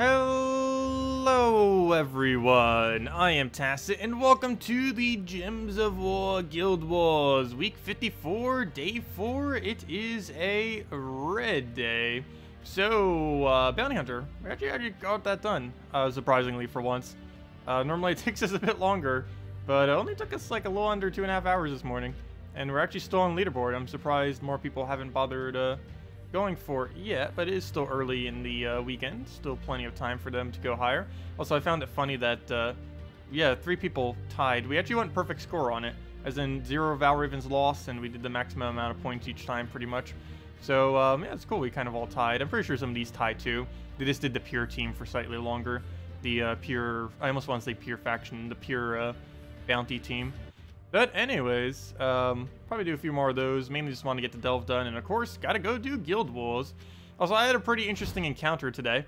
Hello everyone, I am Tacet and welcome to the Gems of War Guild Wars Week 54, Day 4. It is a red day. So, Bounty Hunter, we actually got that done, surprisingly for once. Normally it takes us a bit longer, but it only took us like a little under 2.5 hours this morning. And we're actually still on leaderboard. I'm surprised more people haven't bothered going for it yet, but it is still early in the weekend. Still plenty of time for them to go higher. Also, I found it funny that, yeah, 3 people tied. We actually went perfect score on it, as in 0 Val Ravens lost, and we did the maximum amount of points each time, pretty much. So, yeah, it's cool. We kind of all tied. I'm pretty sure some of these tied, too. They just did the pure team for slightly longer. The pure, I almost want to say pure faction, the pure bounty team. But anyways, probably do a few more of those. Mainly just want to get the delve done. And of course, gotta go do guild wars. Also, I had a pretty interesting encounter today.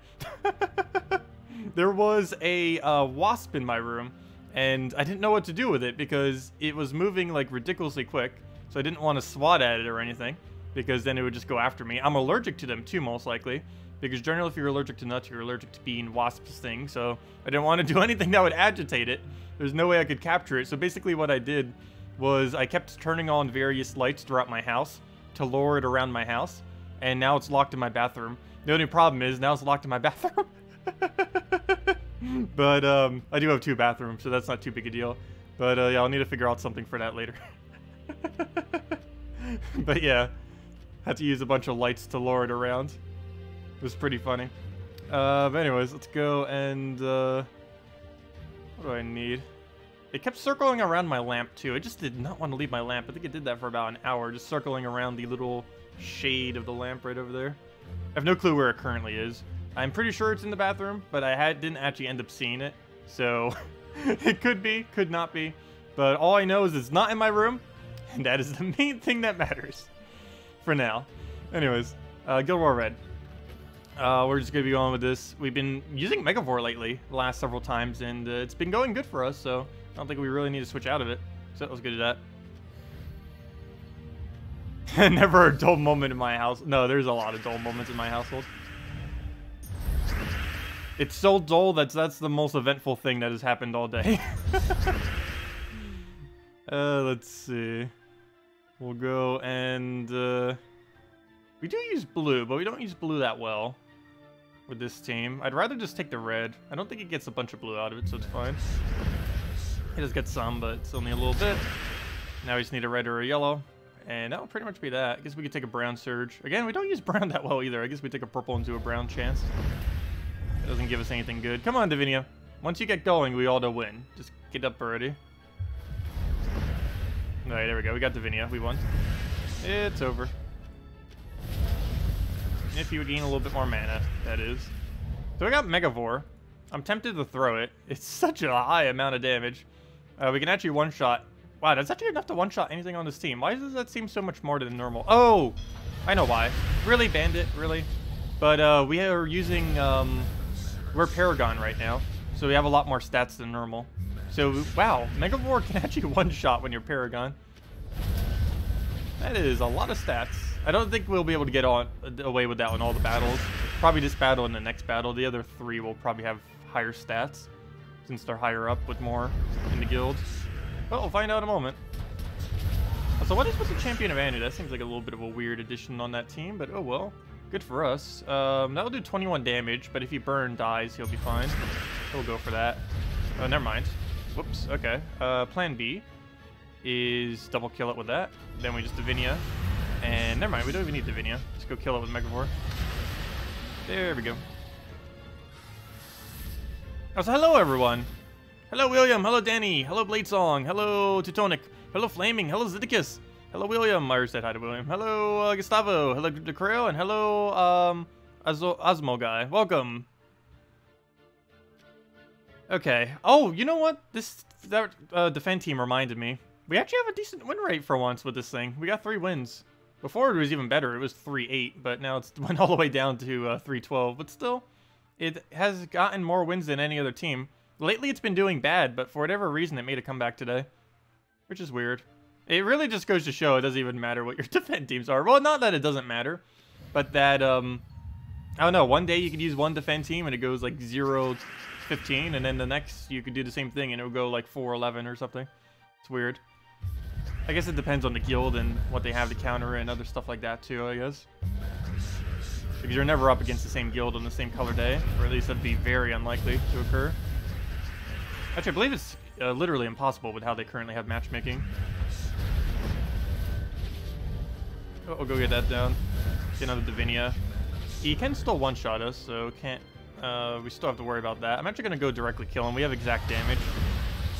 There was a wasp in my room. And I didn't know what to do with it because it was moving like ridiculously quick. So I didn't want to swat at it or anything, because then it would just go after me. I'm allergic to them too, most likely. Because generally if you're allergic to nuts, you're allergic to being wasp's sting. So I didn't want to do anything that would agitate it. There's no way I could capture it. So basically what I did was I kept turning on various lights throughout my house to lure it around my house. And now it's locked in my bathroom. The only problem is now it's locked in my bathroom. But I do have 2 bathrooms, so that's not too big a deal. But yeah, I'll need to figure out something for that later. But yeah, had to use a bunch of lights to lure it around. It was pretty funny. But anyways, let's go and what do I need? It kept circling around my lamp too. It just did not want to leave my lamp. I think it did that for about an hour, just circling around the little shade of the lamp right over there. I have no clue where it currently is. I'm pretty sure it's in the bathroom, but I didn't actually end up seeing it. So it could be, could not be. But all I know is it's not in my room, and that is the main thing that matters for now. Anyways, Guild War Red. We're just going to be going with this. We've been using Megavore lately, the last several times, and it's been going good for us, so I don't think we really need to switch out of it. So let's go do that. Never a dull moment in my house. No, there's a lot of dull moments in my household. It's so dull that's the most eventful thing that has happened all day. Let's see. We'll go and... we do use blue, but we don't use blue that well with this team. I'd rather just take the red. I don't think it gets a bunch of blue out of it, so it's fine. It does get some, but it's only a little bit. Now we just need a red or a yellow, and that'll pretty much be that. I guess we could take a brown surge. Again, we don't use brown that well either. I guess we take a purple into a brown chance. It doesn't give us anything good. Come on, Divinia. Once you get going, we ought to win. Just get up already. Alright, there we go. We got Divinia. We won. It's over. If you would gain a little bit more mana, that is. So I got Megavore. I'm tempted to throw it. It's such a high amount of damage. We can actually one-shot. Wow, that's actually enough to one-shot anything on this team. Why does that seem so much more than normal? Oh! I know why. Really, Bandit? Really? But we are using... we're Paragon right now, so we have a lot more stats than normal. So, wow, Megavore can actually one-shot when you're Paragon. That is a lot of stats. I don't think we'll be able to get away with that in all the battles. Probably this battle and the next battle. The other 3 will probably have higher stats, since they're higher up with more in the guild. But we'll find out in a moment. So what is with the Champion of Anu? That seems like a little bit of a weird addition on that team, but oh well. Good for us. That'll do 21 damage, but if he dies, he'll be fine. We'll go for that. Oh, never mind. Whoops, okay. Plan B is double kill it with that. Then we just Divinia. And never mind, we don't even need Divinia. Just go kill it with Megavore. There we go. Oh, so hello everyone. Hello William, hello Danny, hello Bladesong, hello Teutonic, hello Flaming, hello Zeddicus, hello William. I already said hi to William. Hello Gustavo, hello DeCrail, and hello Osmo guy. Welcome. Okay. Oh, you know what? That defend team reminded me. We actually have a decent win rate for once with this thing. We got 3 wins. Before it was even better. It was 3-8, but now it's went all the way down to 3-12. But still, it has gotten more wins than any other team. Lately, it's been doing bad, but for whatever reason, it made a comeback today, which is weird. It really just goes to show it doesn't even matter what your defend teams are. Well, not that it doesn't matter, but that I don't know, one day you could use one defend team and it goes like 0-15, and then the next you could do the same thing and it would go like 4-11 or something. It's weird. I guess it depends on the guild and what they have to counter and other stuff like that too, I guess. Because you're never up against the same guild on the same color day, or at least that'd be very unlikely to occur. Actually, I believe it's literally impossible with how they currently have matchmaking. Oh, we'll go get that down. Get another Divinia. He can still one-shot us, so can't. We still have to worry about that. I'm actually going to go directly kill him. We have exact damage.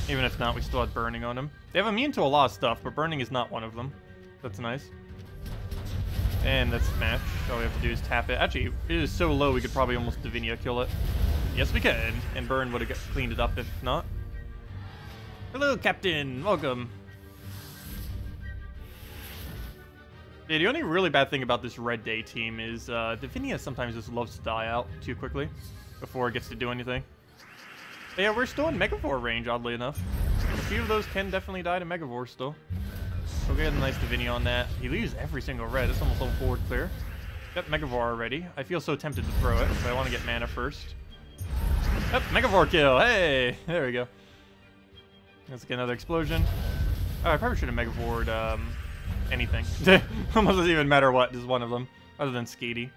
Even if not, we still have burning on him. They have immune to a lot of stuff, but burning is not one of them. That's nice. And that's smash. All we have to do is tap it. Actually, it is so low we could probably almost Divinia kill it. Yes, we can. And burn would have cleaned it up if not. Hello, Captain. Welcome. Yeah, the only really bad thing about this Red Day team is Divinia sometimes just loves to die out too quickly before it gets to do anything. But yeah, we're still in Megavore range, oddly enough. A few of those can definitely die to Megavore still. So we get a nice Divinia on that. He leaves every single red. It's almost level forward clear. Got Megavore already. I feel so tempted to throw it, but I want to get mana first. Yep, Megavore kill. Hey, there we go. Let's get another explosion. Oh, I probably should have Megavored anything. Almost doesn't even matter what, just one of them, other than Skady.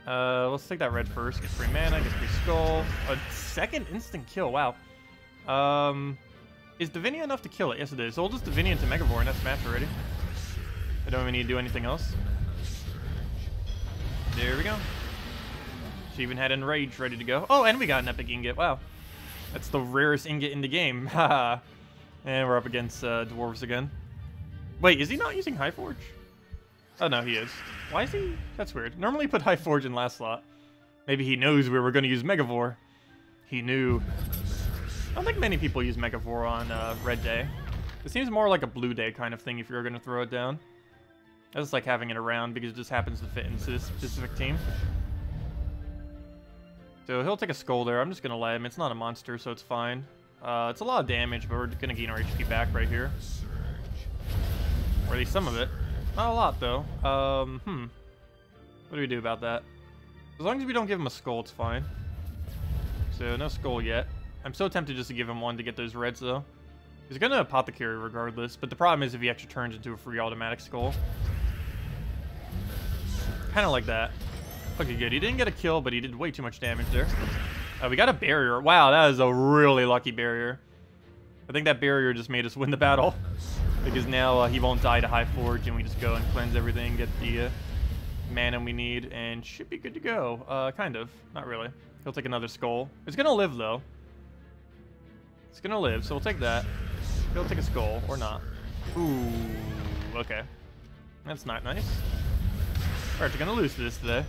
Let's take that red first. Get free mana, get free skull. A second instant kill, wow. Is Divinia enough to kill it? Yes, it is. So we'll just Divinia into Megavore and that's match already. I don't even need to do anything else. There we go. She even had Enrage ready to go. Oh, and we got an epic ingot. Wow. That's the rarest ingot in the game. Haha. And we're up against dwarves again. Wait, is he not using Highforge? Oh, no, he is. Why is he? That's weird. Normally put Highforge in last slot. Maybe he knows we were going to use Megavore. He knew. I don't think many people use Megavore on Red Day. It seems more like a Blue Day kind of thing if you're going to throw it down. I just like having it around because it just happens to fit into this specific team. So he'll take a skull there. I'm just going to let him. It's not a monster, so it's fine. It's a lot of damage, but we're going to gain our HP back right here. Or at least some of it. Not a lot, though. What do we do about that? As long as we don't give him a skull, it's fine. So no skull yet. I'm so tempted just to give him one to get those reds, though. He's going to Apothecary regardless, but the problem is if he actually turns into a free automatic skull. Kind of like that. Okay, good. He didn't get a kill, but he did way too much damage there. We got a barrier. Wow, that is a really lucky barrier. I think that barrier just made us win the battle. Because now he won't die to Highforge, and we just go and cleanse everything, get the mana we need, and should be good to go. Kind of. Not really. He'll take another skull. It's going to live, though. It's going to live, so we'll take that. He'll take a skull, or not. Ooh, okay. That's not nice. Alright, you're going to lose to this today.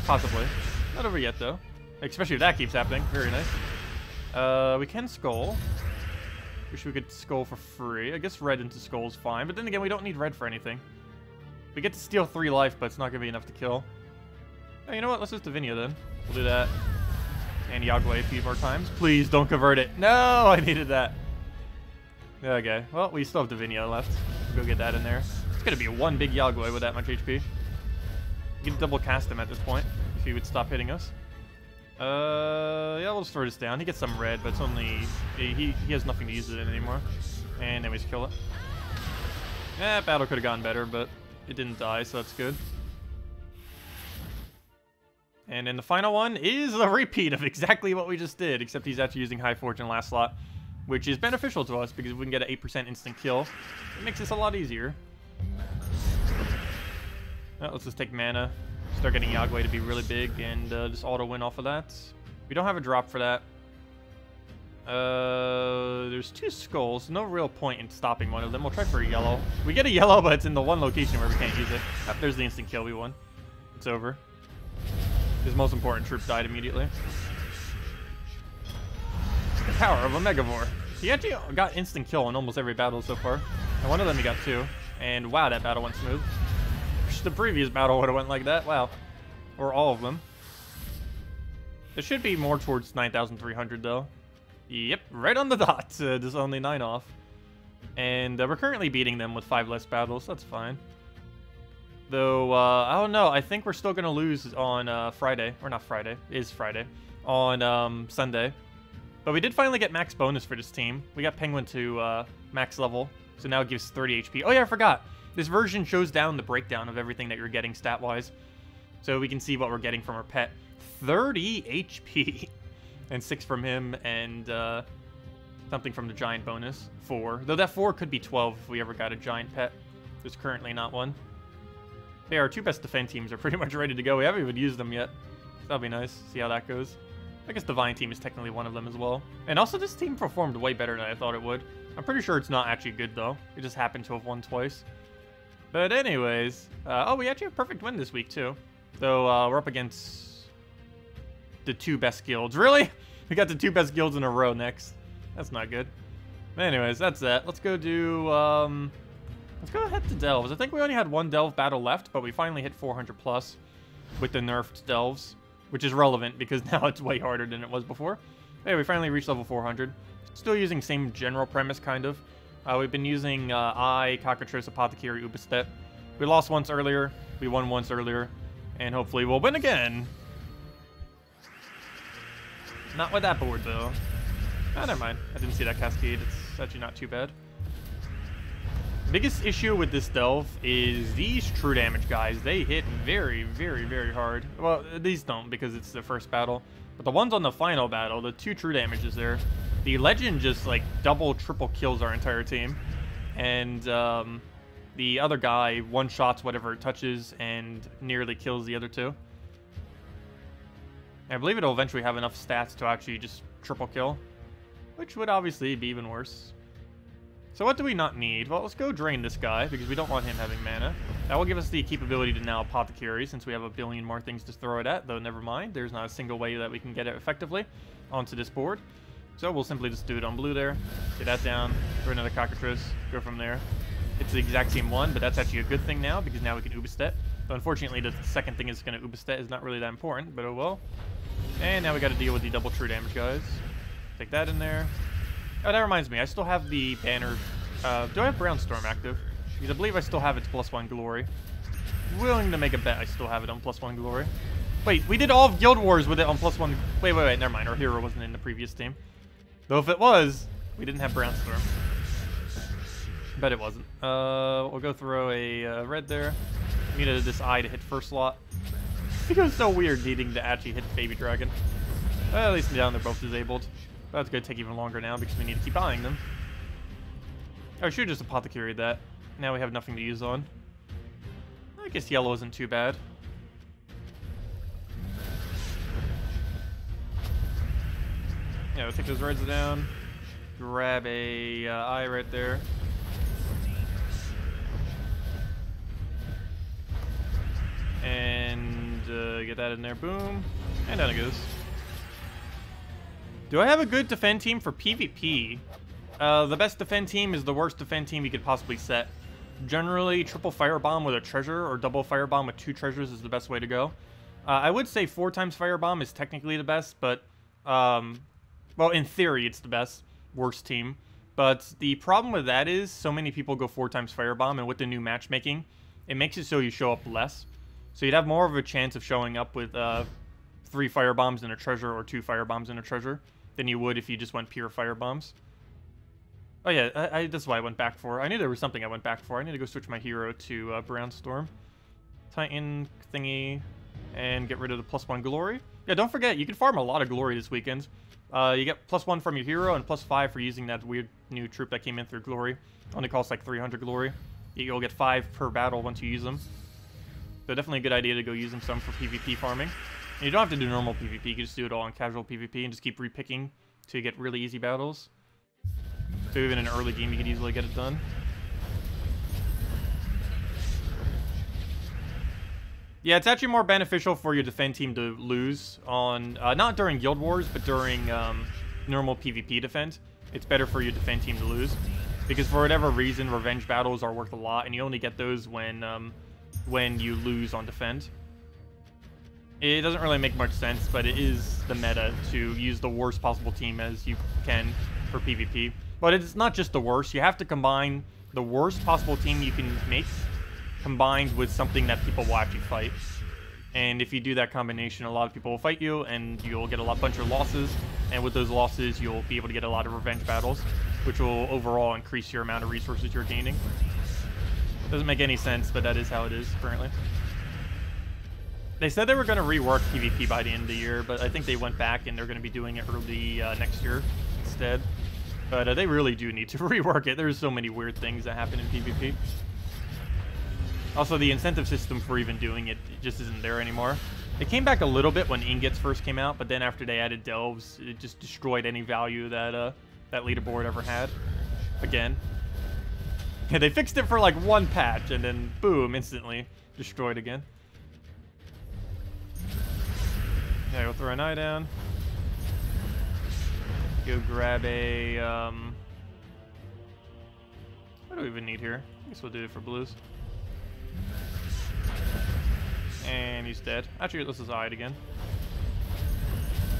Possibly. Not over yet, though. Especially if that keeps happening. Very nice. We can skull. Wish we could skull for free. I guess red into skull is fine, but then again, we don't need red for anything. We get to steal 3 life, but it's not going to be enough to kill. Hey, you know what? Let's just Divinia then. We'll do that. And Yagway a few more times. Please don't convert it. No, I needed that. Okay, well, we still have Divinia left. We'll go get that in there. It's going to be one big Yagway with that much HP. We can double cast him at this point if he would stop hitting us. Yeah, we'll just throw this down. He gets some red, but it's only... He has nothing to use it in anymore. And then we just kill it. Yeah, battle could have gotten better, but it didn't die, so that's good. And then the final one is a repeat of exactly what we just did, except he's actually using Highforge in last slot, which is beneficial to us because if we can get an 8% instant kill, it makes this a lot easier. Well, let's just take mana. Start getting Yagway to be really big and just auto-win off of that. We don't have a drop for that. There's 2 skulls. No real point in stopping one of them. We'll try for a yellow. We get a yellow, but it's in the one location where we can't use it. Oh, there's the instant kill we won. It's over. His most important troop died immediately. The power of a Megavore. He actually got instant kill in almost every battle so far. And one of them he got 2. And wow, that battle went smooth. The previous battle would have went like that. Wow. Or all of them. It should be more towards 9,300 though. Yep, right on the dot. Just only 9 off. And we're currently beating them with 5 less battles. That's fine. Though, I don't know. I think we're still going to lose on Friday. Or not Friday. It is Friday. On Sunday. But we did finally get max bonus for this team. We got Penguin to max level. So now it gives 30 HP. Oh yeah, I forgot. This version shows down the breakdown of everything that you're getting stat-wise. So we can see what we're getting from our pet. 30 HP. And 6 from him, and something from the giant bonus. 4. Though that 4 could be 12 if we ever got a giant pet. There's currently not one. Yeah, our 2 best defend teams are pretty much ready to go. We haven't even used them yet. That'll be nice. See how that goes. I guess Divine team is technically one of them as well. And also this team performed way better than I thought it would. I'm pretty sure it's not actually good though. It just happened to have won twice. But anyways, oh, we actually have perfect win this week too. Though we're up against the 2 best guilds. Really? We got the 2 best guilds in a row next. That's not good. But anyways, that's that. Let's go do, let's go ahead to Delves. I think we only had 1 Delve battle left, but we finally hit 400 plus with the nerfed Delves, which is relevant because now it's way harder than it was before. Hey, we finally reached level 400. Still using same general premise, kind of. We've been using Cockatrice, Apothecary, Ubistet. We lost once earlier, we won once earlier, and hopefully we'll win again. Not with that board, though. Oh, never mind. I didn't see that cascade. It's actually not too bad. Biggest issue with this Delve is these true damage guys. They hit very, very, very hard. Well, these don't because it's the first battle. But the ones on the final battle, the 2 true damages there, the Legend just like double, triple kills our entire team. And the other guy one-shots whatever it touches and nearly kills the other 2. And I believe it'll eventually have enough stats to actually just triple kill, which would obviously be even worse. So what do we not need? Well, let's go drain this guy, because we don't want him having mana. That will give us the capability to now Apothecary, since we have a billion more things to throw it at, though never mind. There's not a single way that we can get it effectively onto this board. So we'll simply just do it on blue there. Get that down, throw another Cockatrice, go from there. It's the exact same one, but that's actually a good thing now, because now we can Ubistet. So unfortunately, the second thing is going to Ubistet is not really that important, but oh well. And now we got to deal with the double true damage guys. Take that in there. Oh, that reminds me. I still have the banner. Do I have Brownstorm active? Because I believe I still have its +1 glory. Willing to make a bet I still have it on +1 glory. Wait, we did all of Guild Wars with it on +1. Wait, never mind. Our hero wasn't in the previous team. Though if it was, we didn't have Brownstorm. Bet it wasn't. We'll go throw a red there. We needed this eye to hit first slot. It was so weird needing to actually hit Baby Dragon. Well, at least down they're both disabled. That's going to take even longer now because we need to keep eyeing them. I should have just Apothecaried that. Now we have nothing to use on. I guess yellow isn't too bad. Yeah, we'll take those reds down. Grab a eye right there. And get that in there. Boom. And down it goes. Do I have a good defend team for PvP? The best defend team is the worst defend team you could possibly set. Generally, triple Firebomb with a treasure or double Firebomb with 2 treasures is the best way to go. I would say 4 times Firebomb is technically the best, but, well, in theory, it's the best. Worst team. But the problem with that is so many people go 4 times Firebomb, and with the new matchmaking, it makes it so you show up less. So you'd have more of a chance of showing up with 3 Firebombs and a treasure or 2 Firebombs and a treasure than you would if you just went pure Firebombs. Oh yeah, that's why I went back for. I knew there was something I went back for. I need to go switch my hero to Brownstorm. Titan thingy, and get rid of the +1 glory. Yeah, don't forget, you can farm a lot of glory this weekend. You get +1 from your hero and +5 for using that weird new troop that came in through glory. Only costs like 300 glory. You'll get 5 per battle once you use them. So definitely a good idea to go use them some for PvP farming. And you don't have to do normal PvP, you can just do it all in casual PvP and just keep repicking to get really easy battles. So even in an early game, you can easily get it done. Yeah, it's actually more beneficial for your defend team to lose on, not during Guild Wars, but during normal PvP defend. It's better for your defend team to lose. Because for whatever reason, revenge battles are worth a lot, and you only get those when you lose on defend. It doesn't really make much sense, but it is the meta to use the worst possible team as you can for PvP. But it's not just the worst. You have to combine the worst possible team you can make combined with something that people will actually fight. And if you do that combination, a lot of people will fight you, and you'll get a bunch of losses. And with those losses, you'll be able to get a lot of revenge battles, which will overall increase your amount of resources you're gaining. Doesn't make any sense, but that is how it is currently. They said they were going to rework PvP by the end of the year, but I think they went back and they're going to be doing it early next year instead. But they really do need to rework it. There's so many weird things that happen in PvP. Also, the incentive system for even doing it just isn't there anymore. It came back a little bit when ingots first came out, but then after they added delves, it just destroyed any value that that leaderboard ever had. Again. Yeah, they fixed it for like one patch, and then boom, instantly destroyed again. Yeah, we'll throw an eye down. Go grab a, what do we even need here? I guess we'll do it for blues. And he's dead. Actually, this is eyed again.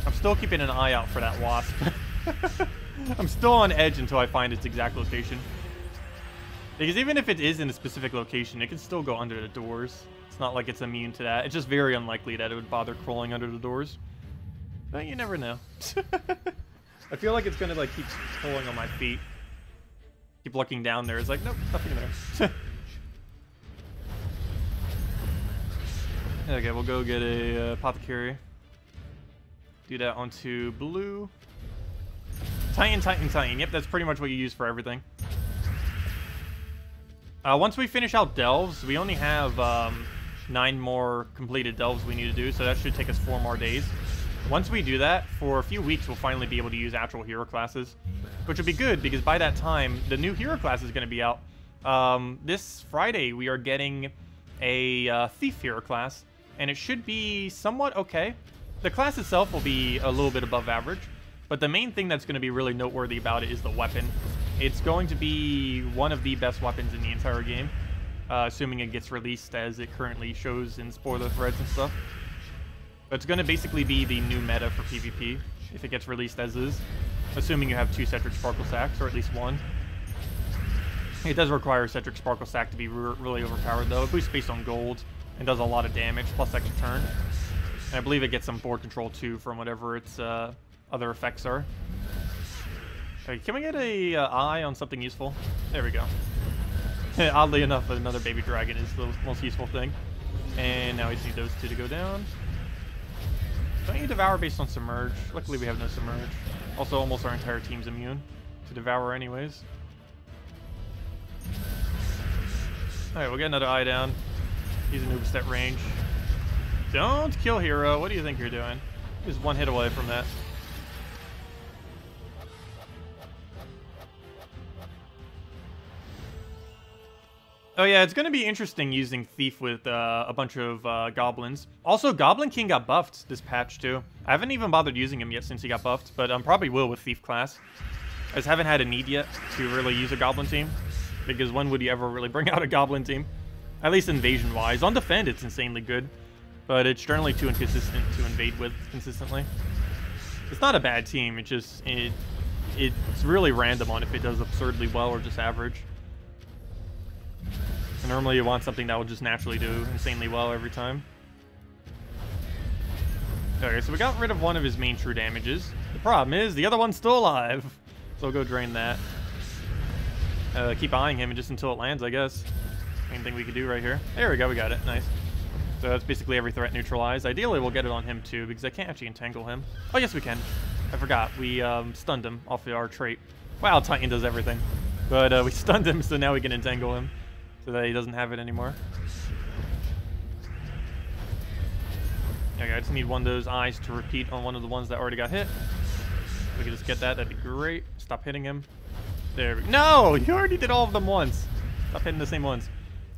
I'm still keeping an eye out for that wasp. I'm still on edge until I find its exact location. Because even if it is in a specific location, it can still go under the doors. It's not like it's immune to that. It's just very unlikely that it would bother crawling under the doors. But you never know. I feel like it's gonna like keep pulling on my feet. Keep looking down there. It's like, nope, nothing there. Okay, we'll go get a apothecary. Do that onto blue. Titan, Titan, Titan. Yep, that's pretty much what you use for everything. Once we finish out delves, we only have 9 more completed delves we need to do, so that should take us 4 more days. Once we do that, for a few weeks, we'll finally be able to use actual hero classes, which would be good because by that time, the new hero class is going to be out. This Friday, we are getting a thief hero class, and it should be somewhat okay. The class itself will be a little bit above average, but the main thing that's going to be really noteworthy about it is the weapon. It's going to be one of the best weapons in the entire game, assuming it gets released as it currently shows in spoiler threads and stuff. But it's going to basically be the new meta for PvP, if it gets released as is, assuming you have 2 Cedric Sparkle Stacks, or at least 1. It does require Cedric Sparkle Stack to be really overpowered, though. It boosts based on gold and does a lot of damage, plus extra turn. And I believe it gets some board control, too, from whatever its other effects are. Okay, can we get a eye on something useful? There we go. Oddly enough, another baby dragon is the most useful thing. And now we just need those 2 to go down. Don't you devour based on submerge? Luckily we have no submerge. Also, almost our entire team's immune to devour anyways. Alright, we'll get another eye down. He's a noob step range. Don't kill hero. What do you think you're doing? He's 1 hit away from that. Oh yeah, it's going to be interesting using Thief with a bunch of goblins. Also, Goblin King got buffed this patch too. I haven't even bothered using him yet since he got buffed, but probably will with Thief class. I just haven't had a need yet to really use a Goblin team, because when would you ever really bring out a Goblin team? At least invasion-wise. On defend, it's insanely good, but it's generally too inconsistent to invade with consistently. It's not a bad team, it just it's really random on if it does absurdly well or just average. And normally you want something that will just naturally do insanely well every time. Okay, so we got rid of one of his main true damages. The problem is the other one's still alive. So we'll go drain that. Keep eyeing him just until it lands, I guess. Main thing we could do right here. There we go, we got it. Nice. So that's basically every threat neutralized. Ideally, we'll get it on him too, because I can't actually entangle him. Oh, yes, we can. I forgot. We stunned him off of our trait. Wow, Titan does everything. But we stunned him, so now we can entangle him, so that he doesn't have it anymore. Okay, I just need one of those eyes to repeat on one of the ones that already got hit. If we could just get that, that'd be great. Stop hitting him. There we go. No! You already did all of them once. Stop hitting the same ones.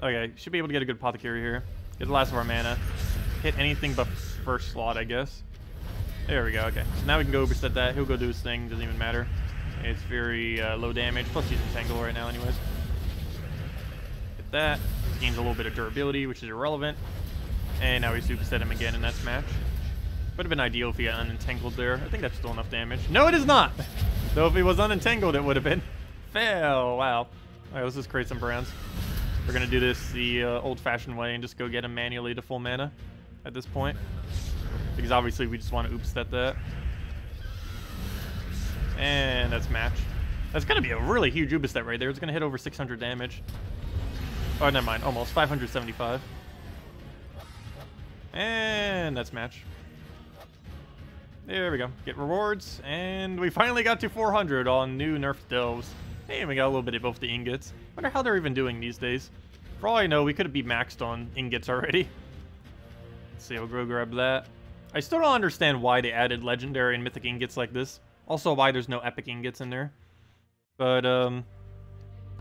Okay, should be able to get a good apothecary here. Get the last of our mana. Hit anything but first slot, I guess. There we go, okay. So now we can go reset that. He'll go do his thing, doesn't even matter. It's very low damage, plus he's entangled right now anyways. Get that. Gains a little bit of durability, which is irrelevant. And now we superset him again in that smash. Would have been ideal if he got unentangled there. I think that's still enough damage. No, it is not! Though if he was unentangled, it would have been. Fail! Wow. Alright, let's just create some brands. We're gonna do this the old-fashioned way and just go get him manually to full mana at this point. Because obviously we just want to oop-step that. And that's match. That's gonna be a really huge oop-step right there. It's gonna hit over 600 damage. Oh, never mind. Almost 575. And that's match. There we go. Get rewards, and we finally got to 400 on new nerfed delves. Hey, we got a little bit of both the ingots. Wonder how they're even doing these days. For all I know, we could be maxed on ingots already. Let's see, we'll go grab that. I still don't understand why they added legendary and mythic ingots like this. Also, why there's no epic ingots in there. But,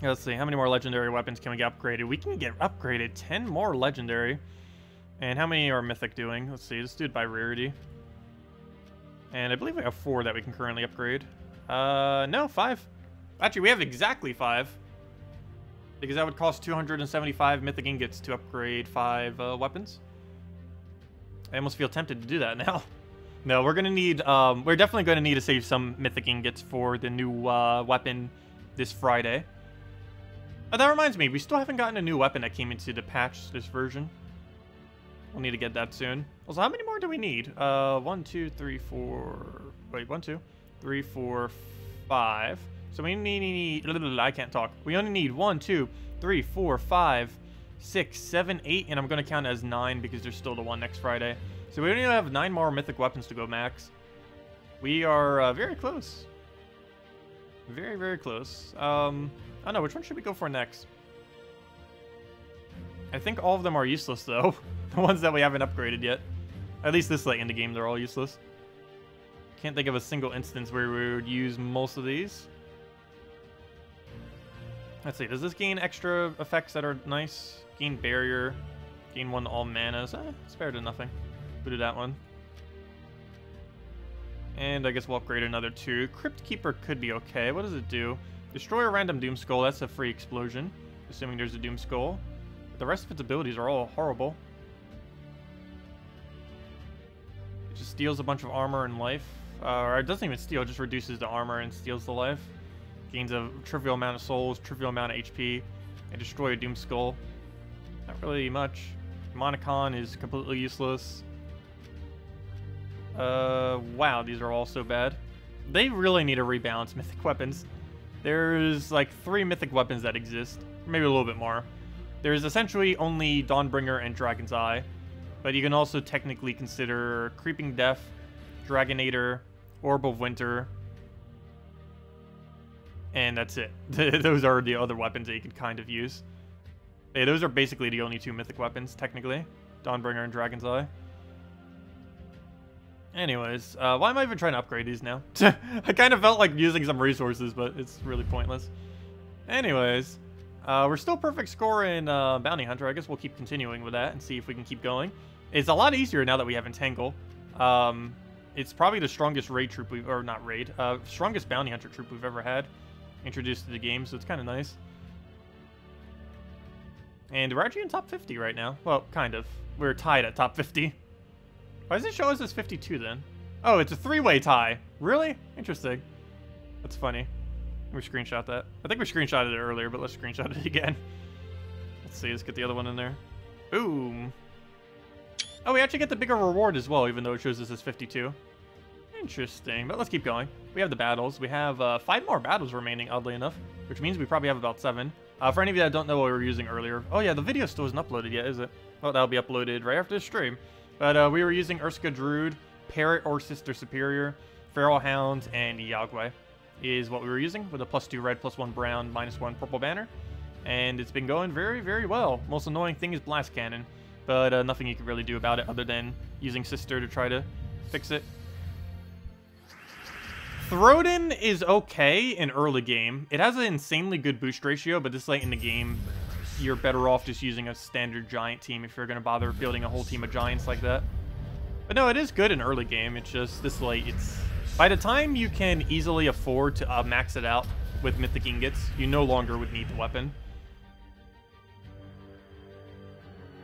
let's see, how many more legendary weapons can we get upgraded? We can get upgraded 10 more legendary. And how many are mythic doing? Let's see, let's do it by rarity. And I believe we have 4 that we can currently upgrade. No, 5. Actually, we have exactly 5. Because that would cost 275 mythic ingots to upgrade 5 weapons. I almost feel tempted to do that now. No, we're gonna need, we're definitely gonna need to save some mythic ingots for the new weapon this Friday. Oh, that reminds me, we still haven't gotten a new weapon that came into the patch this version. We'll need to get that soon. Also, how many more do we need? 1, 2, 3, 4... Wait, 1, 2, 3, 4, 5. So we need... I can't talk. We only need 1, 2, 3, 4, 5, 6, 7, 8, and I'm going to count as 9 because there's still the one next Friday. So we only have 9 more mythic weapons to go max. We are very close. Very, very close. I don't know, which one should we go for next? I think all of them are useless, though. The ones that we haven't upgraded yet. At least this late in the game, they're all useless. Can't think of a single instance where we would use most of these. Let's see, does this gain extra effects that are nice? Gain barrier, gain 1 to all manas. It's better than nothing. We'll do that one. And I guess we'll upgrade another 2. Crypt Keeper could be okay. What does it do? Destroy a random Doom Skull. That's a free explosion, assuming there's a Doom Skull. But the rest of its abilities are all horrible. It just steals a bunch of armor and life. Or it doesn't even steal, it just reduces the armor and steals the life. Gains a trivial amount of souls, trivial amount of HP, and destroy a Doom Skull. Not really much. Monocon is completely useless. Wow, these are all so bad. They really need to rebalance mythic weapons. There's like 3 mythic weapons that exist, maybe a little bit more. There's essentially only Dawnbringer and Dragon's Eye, but you can also technically consider Creeping Death, Dragonator, Orb of Winter, and that's it. Those are the other weapons that you could kind of use. Yeah, those are basically the only 2 mythic weapons, technically. Dawnbringer and Dragon's Eye. Anyways, why am I even trying to upgrade these now? I kind of felt like using some resources, but it's really pointless. Anyways, we're still perfect score in Bounty Hunter. I guess we'll keep continuing with that and see if we can keep going. It's a lot easier now that we have Entangle. It's probably the strongest raid troop we've, or not raid, strongest Bounty Hunter troop we've ever had introduced to the game, so it's kind of nice. And we're actually in top 50 right now. Well, kind of. We're tied at top 50. Why does it show us as 52 then? Oh, it's a 3-way tie. Really? Interesting. That's funny. We screenshot that. I think we screenshotted it earlier, but let's screenshot it again. Let's see, let's get the other one in there. Boom. Oh, we actually get the bigger reward as well, even though it shows us as 52. Interesting, but let's keep going. We have the battles. We have 5 more battles remaining, oddly enough, which means we probably have about 7. For any of you that don't know what we were using earlier. Oh yeah, the video still isn't uploaded yet, is it? Well, that'll be uploaded right after the stream. But we were using Urska Druid, Parrot or Sister Superior, Feral Hound, and Yagweh is what we were using with a +2 red, +1 brown, -1 purple banner. And it's been going very, very well. Most annoying thing is Blast Cannon, but nothing you can really do about it other than using Sister to try to fix it. Throden is okay in early game. It has an insanely good boost ratio, but this late in the game, you're better off just using a standard giant team if you're going to bother building a whole team of giants like that. But no, it is good in early game. It's just this late. It's by the time you can easily afford to max it out with mythic ingots, you no longer would need the weapon.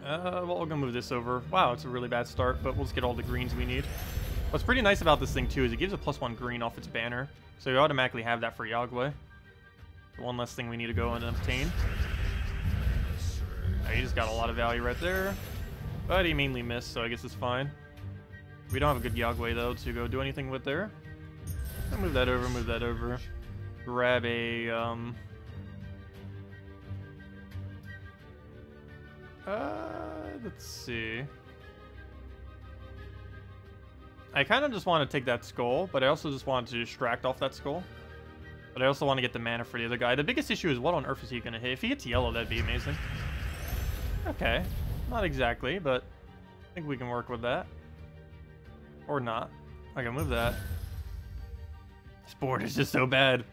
Well, we're going to move this over. Wow, it's a really bad start, but we'll just get all the greens we need. What's pretty nice about this thing, too, is it gives a +1 green off its banner. So you automatically have that for Yagweh. The one less thing we need to go and obtain. He just got a lot of value right there. But he mainly missed, so I guess it's fine. We don't have a good Yagway, though, to go do anything with there. I'll move that over, move that over. Grab a, let's see. I kind of just want to take that skull, but I also just want to distract off that skull. But I also want to get the mana for the other guy. The biggest issue is what on earth is he going to hit? If he hits yellow, that'd be amazing. Okay. Not exactly, but I think we can work with that. Or not. I can move that. This board is just so bad.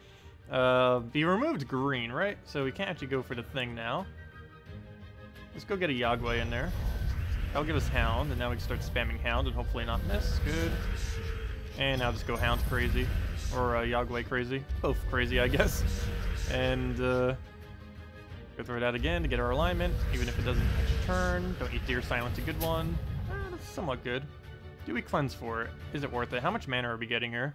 He removed green, right? So we can't actually go for the thing now. Let's go get a Yagway in there. That'll give us Hound, and now we can start spamming Hound and hopefully not miss. Good. And now just go Hound crazy. Or Yagway crazy. Both crazy, I guess. And go throw that again to get our alignment, even if it doesn't actually turn. Don't eat Deer Silence, a good one. That's somewhat good. Do we cleanse for it? Is it worth it? How much mana are we getting here?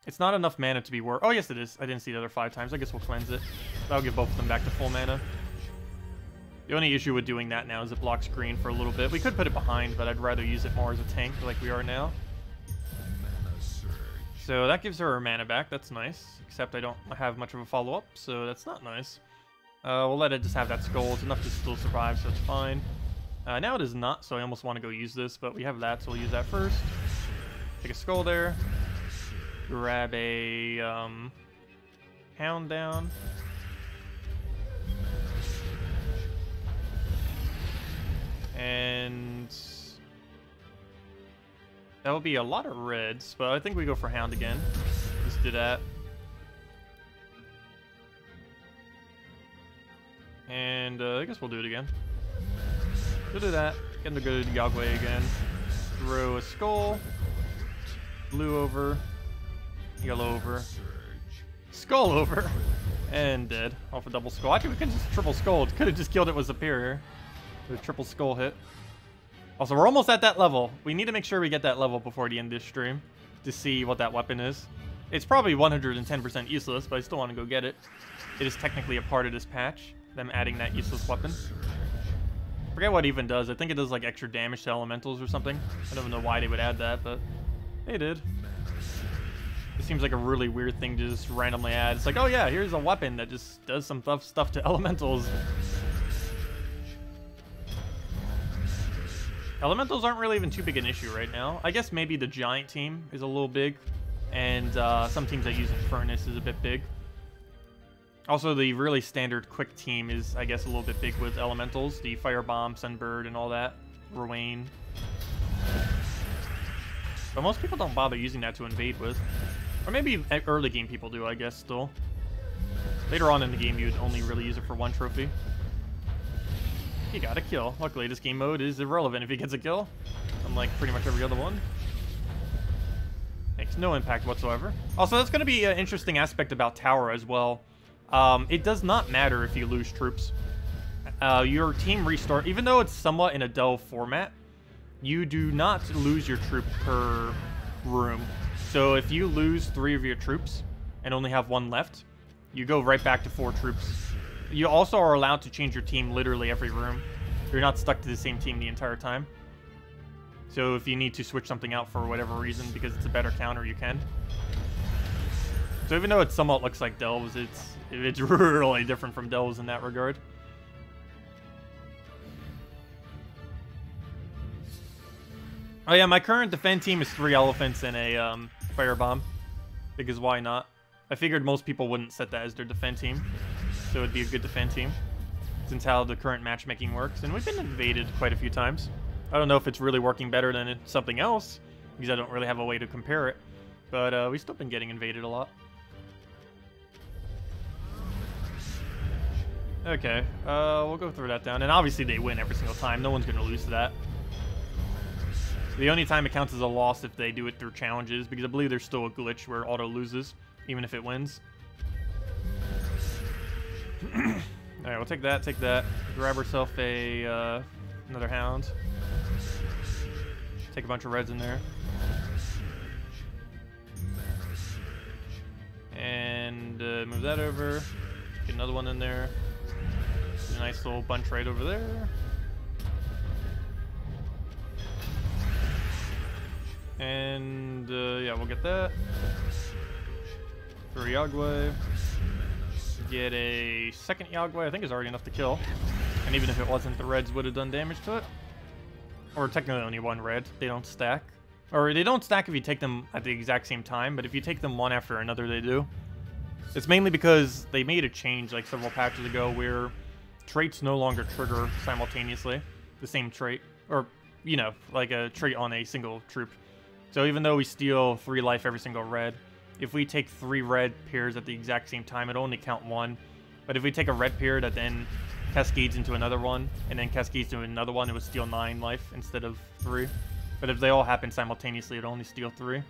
It's not enough mana to be worth. Oh, yes, it is. I didn't see the other 5 times. I guess we'll cleanse it. That'll give both of them back to full mana. The only issue with doing that now is it blocks green for a little bit. We could put it behind, but I'd rather use it more as a tank like we are now. So that gives her her mana back. That's nice. Except I don't have much of a follow-up, so that's not nice. We'll let it just have that skull. It's enough to still survive, so it's fine. Now it is not, so I almost want to go use this, but we have that, so we'll use that first. Take a skull there. Grab a Hound down. And that will be a lot of reds, but I think we go for Hound again. Let's do that. And I guess we'll do it again. We'll do that. Get the good Yagway again. Throw a skull. Blue over. Yellow over. Skull over. And dead. Off a double skull. Actually, we could just triple skull. Could have just killed it with Superior. With a triple skull hit. Also, we're almost at that level. We need to make sure we get that level before the end of this stream to see what that weapon is. It's probably 110% useless, but I still want to go get it. It is technically a part of this patch, them adding that useless weapon. I forget what it even does. I think it does like extra damage to elementals or something. I don't know why they would add that, but they did. It seems like a really weird thing to just randomly add. It's like, oh yeah, here's a weapon that just does some tough stuff to elementals. Elementals aren't really even too big an issue right now. I guess maybe the giant team is a little big, and some teams that use Furnace is a bit big. Also, the really standard quick team is, I guess, a little bit big with elementals. The Firebomb, Sunbird, and all that. Ruane. But most people don't bother using that to invade with. Or maybe early game people do, I guess, still. Later on in the game, you'd only really use it for one trophy. He got a kill. Luckily, this game mode is irrelevant if he gets a kill. Unlike pretty much every other one. Makes no impact whatsoever. Also, that's going to be an interesting aspect about Tower as well. It does not matter if you lose troops. Your team restart, even though it's somewhat in a delve format, you do not lose your troop per room. So if you lose 3 of your troops and only have 1 left, you go right back to 4 troops. You also are allowed to change your team literally every room. You're not stuck to the same team the entire time. So if you need to switch something out for whatever reason because it's a better counter, you can. So even though it somewhat looks like delves, it's really different from delves in that regard. Oh yeah, my current defend team is 3 elephants and a firebomb. Because why not? I figured most people wouldn't set that as their defend team. So it'd be a good defend team. Since how the current matchmaking works. And we've been invaded quite a few times. I don't know if it's really working better than something else. Because I don't really have a way to compare it. But we've still been getting invaded a lot. Okay, we'll go through that down. And obviously they win every single time. No one's going to lose to that. The only time it counts as a loss if they do it through challenges, because I believe there's still a glitch where auto loses, even if it wins. Alright, we'll take that. Grab ourselves a another Hound. Take a bunch of reds in there. And move that over. Get another one in there. a nice little bunch right over there. And, yeah, we'll get that. For Yagway. Get a second Yagway, I think is already enough to kill. And even if it wasn't, the reds would have done damage to it. Or technically only one red, they don't stack. Or they don't stack if you take them at the exact same time, but if you take them one after another, they do. It's mainly because they made a change like several patches ago where traits no longer trigger simultaneously the same trait. Or, you know, like a trait on a single troop. So even though we steal 3 life every single red, if we take 3 red pairs at the exact same time, it'll only count 1. But if we take a red pair that then cascades into another one, and then cascades into another one, it would steal 9 life instead of 3. But if they all happen simultaneously, it'll only steal 3.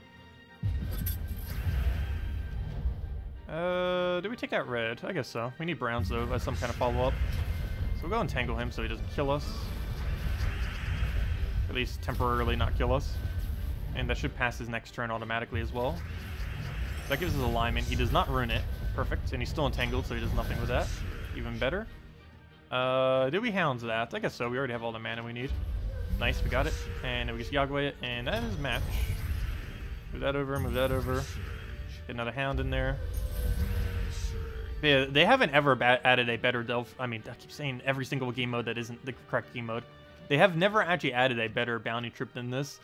Do we take that red? I guess so. We need browns, though, as some kind of follow-up. So we'll go entangle him so he doesn't kill us. At least temporarily not kill us. And that should pass his next turn automatically as well. That gives us alignment. He does not ruin it. Perfect. And he's still entangled, so he does nothing with that. Even better. Did we hounds that? I guess so. We already have all the mana we need. Nice, we got it. And then we just Yagway it, and that is match. Move that over, move that over. Get another hound in there. Yeah, they haven't ever added a better delve. I mean, I keep saying every single game mode that isn't the correct game mode. They have never actually added a better bounty trip than this.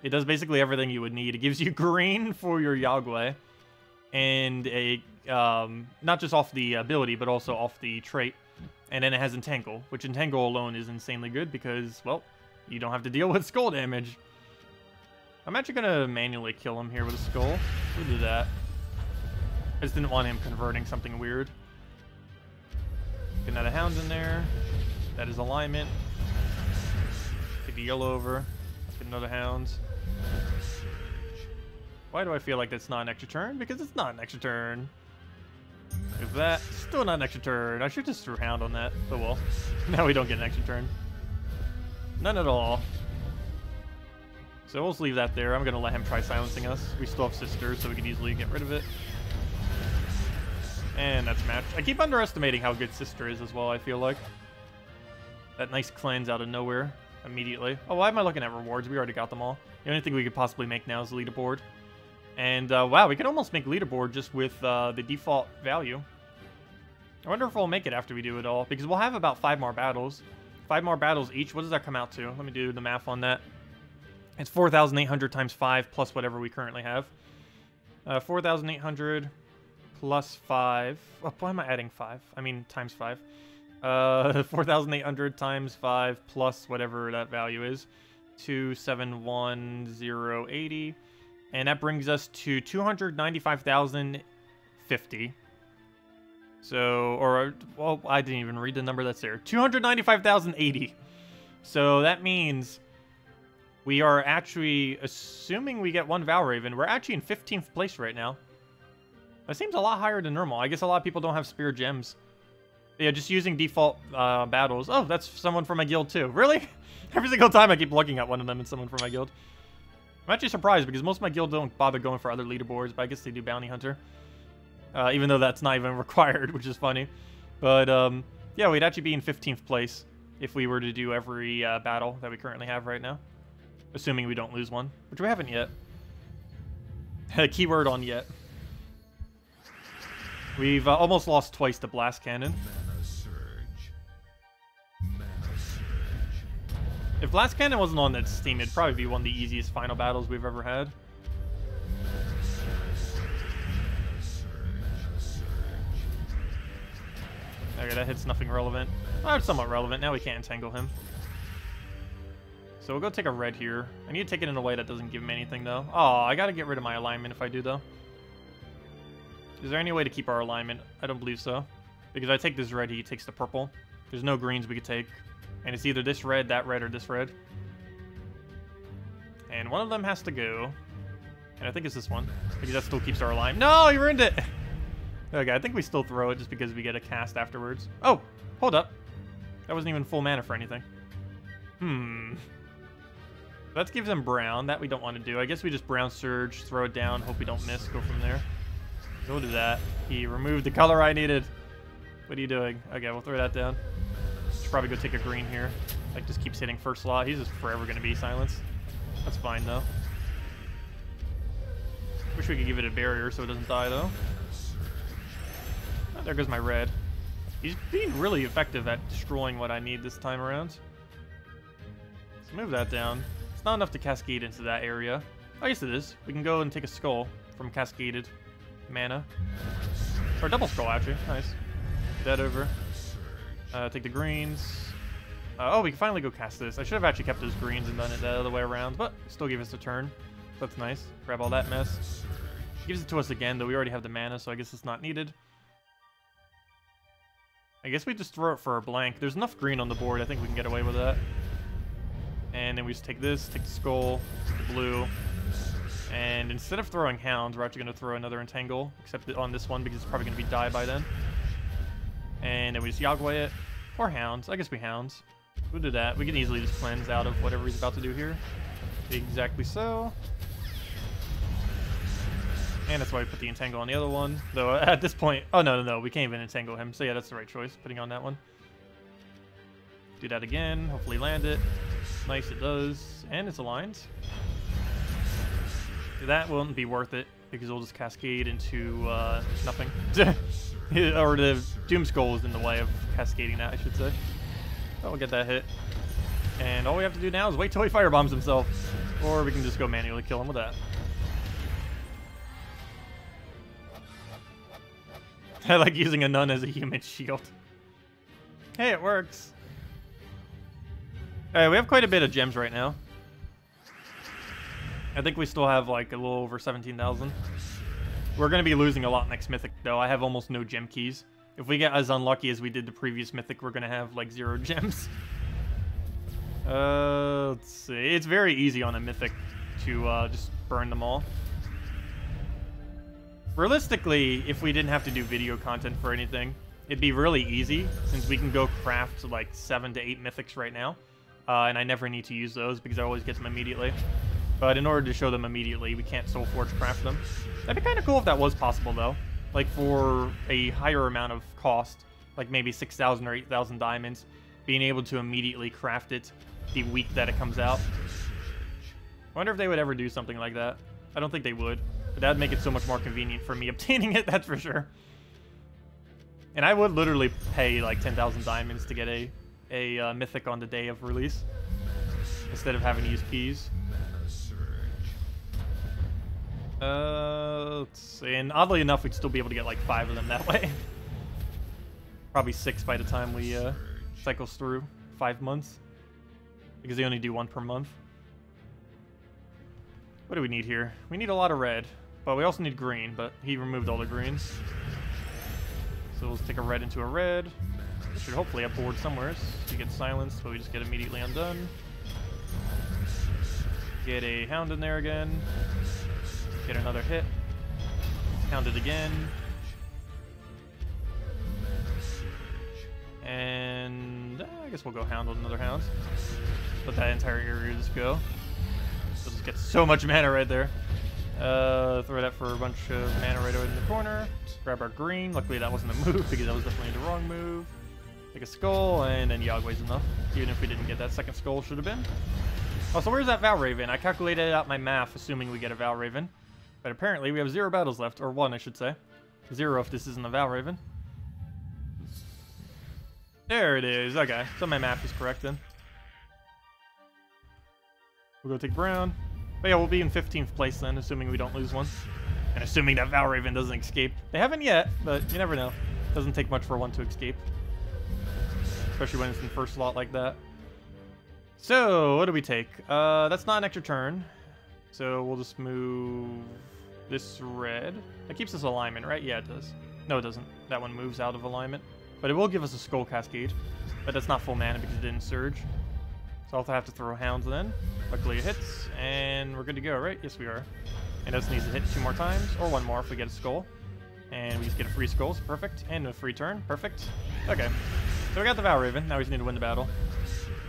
It does basically everything you would need. It gives you green for your Yagway, and a not just off the ability, but also off the trait. And then it has Entangle, which Entangle alone is insanely good because, well, you don't have to deal with skull damage. I'm actually going to manually kill him here with a skull. We'll do that. I just didn't want him converting something weird. Get another hound in there. That is alignment. Take the yellow over. Get another hound. Why do I feel like that's not an extra turn? Because it's not an extra turn. If that, still not an extra turn. I should just throw hound on that. Oh well. Now we don't get an extra turn. None at all. So we'll just leave that there. I'm going to let him try silencing us. We still have sisters, so we can easily get rid of it. And that's match. I keep underestimating how good sister is as well, I feel like. That nice cleanse out of nowhere immediately. Oh, why am I looking at rewards? We already got them all. The only thing we could possibly make now is the leaderboard. And, wow, we can almost make leaderboard just with the default value. I wonder if we'll make it after we do it all, because we'll have about 5 more battles. 5 more battles each. What does that come out to? Let me do the math on that. It's 4,800 times 5 plus whatever we currently have. 4,800 plus 5. Oh, why am I adding 5? I mean, times 5. 4,800 times 5 plus whatever that value is. 271,080. And that brings us to 295,050. So, or, well, I didn't even read the number that's there. 295,080. So that means we are actually, assuming we get 1 Valraven, we're actually in 15th place right now. That seems a lot higher than normal. I guess a lot of people don't have Spear Gems. Yeah, just using default battles. Oh, that's someone from my guild too. Really? Every single time I keep looking at one of them and someone from my guild. I'm actually surprised because most of my guild don't bother going for other leaderboards, but I guess they do Bounty Hunter. Even though that's not even required, which is funny. But, yeah, we'd actually be in 15th place if we were to do every battle that we currently have right now. Assuming we don't lose one, which we haven't yet. Keyword on yet. We've almost lost twice to Blast Cannon. If Blast Cannon wasn't on that Steam, it'd probably be one of the easiest final battles we've ever had. Okay, that hits nothing relevant. Oh, it's somewhat relevant. Now we can't entangle him. So we'll go take a red here. I need to take it in a way that doesn't give him anything, though. Oh, I gotta get rid of my alignment if I do, though. Is there any way to keep our alignment? I don't believe so. Because I take this red, he takes the purple. There's no greens we could take. And it's either this red, or this red. And one of them has to go. And I think it's this one. Because that still keeps our alignment. No, he ruined it! Okay, I think we still throw it just because we get a cast afterwards. Oh, hold up. That wasn't even full mana for anything. That gives him brown. That we don't want to do. I guess we just brown surge, throw it down, hope we don't miss, go from there. Go to that. He removed the color I needed. What are you doing? Okay, we'll throw that down. Should probably go take a green here. Like, just keeps hitting first slot. He's just forever going to be silenced. That's fine, though. Wish we could give it a barrier so it doesn't die, though. Oh, there goes my red. He's being really effective at destroying what I need this time around. Let's move that down. It's not enough to cascade into that area. Oh, yes it is. We can go and take a skull from cascaded mana. Or a double skull, actually. Nice. Get that over. Take the greens. Oh, we can finally go cast this. I should have actually kept those greens and done it the other way around, but still give us a turn. That's nice. Grab all that mess. Gives it to us again, though we already have the mana, so I guess it's not needed. I guess we just throw it for a blank. There's enough green on the board. I think we can get away with that. And then we just take this, take the skull, take the blue. And instead of throwing hounds, we're actually going to throw another entangle, except on this one because it's probably going to be die by then. And then we just Yagway it. Or hounds. I guess we hounds. We'll do that. We can easily just cleanse out of whatever he's about to do here. Exactly so. And that's why we put the entangle on the other one. Though at this point... Oh, no. We can't even entangle him. So yeah, that's the right choice. Putting on that one. Do that again. Hopefully land it. Nice, it does. And it's aligned. That won't be worth it, because it'll just cascade into nothing. Or the Doom Skull is in the way of cascading that, I should say. Oh, we'll get that hit. And all we have to do now is wait till he firebombs himself. Or we can just go manually kill him with that. I like using a nun as a human shield. Hey, it works. Alright, we have quite a bit of gems right now. I think we still have like a little over 17,000. We're going to be losing a lot next Mythic, though. I have almost no gem keys. If we get as unlucky as we did the previous Mythic, we're going to have like 0 gems. Let's see. It's very easy on a Mythic to just burn them all. Realistically, if we didn't have to do video content for anything, it'd be really easy, since we can go craft like 7 to 8 Mythics right now. And I never need to use those because I always get them immediately. But in order to show them immediately, we can't Soul Forge craft them. That'd be kind of cool if that was possible, though. Like, for a higher amount of cost, like maybe 6,000 or 8,000 diamonds, being able to immediately craft it the week that it comes out. I wonder if they would ever do something like that. I don't think they would. But that'd make it so much more convenient for me obtaining it, that's for sure. And I would literally pay like 10,000 diamonds to get a Mythic on the day of release, instead of having to use keys. Let's see. And oddly enough, we'd still be able to get like 5 of them that way. Probably 6 by the time we cycles through 5 months, because they only do 1 per month. What do we need here? We need a lot of red, but we also need green, but he removed all the greens. So let's take a red into a red. We should hopefully have board somewhere to get silenced, but we just get immediately undone. Get a hound in there again. Get another hit. Hound it again. And I guess we'll go hound with another hound. Let that entire area just go. We'll just get so much mana right there. Throw that for a bunch of mana right over in the corner. Grab our green. Luckily that wasn't a move because that was definitely the wrong move. Take a skull, and then Yagway's enough. Even if we didn't get that second skull, should have been. Oh, so where's that Valraven? I calculated out my math, assuming we get a Valraven. But apparently we have 0 battles left, or 1, I should say. 0 if this isn't a Valraven. There it is. Okay, so my math is correct then. We'll go take brown. But yeah, we'll be in 15th place then, assuming we don't lose one. And assuming that Valraven doesn't escape. They haven't yet, but you never know. Doesn't take much for one to escape. Especially when it's in first slot like that. So, what do we take? That's not an extra turn. So we'll just move this red. That keeps us alignment, right? Yeah, it does. No, it doesn't. That one moves out of alignment. But it will give us a Skull Cascade. But that's not full mana because it didn't surge. So I'll have to throw hounds then. Luckily it hits, and we're good to go, right? Yes, we are. And it just needs to hit 2 more times, or 1 more if we get a skull. And we just get a free skulls, perfect. And a free turn, perfect. Okay. So we got the Valraven, now we just need to win the battle.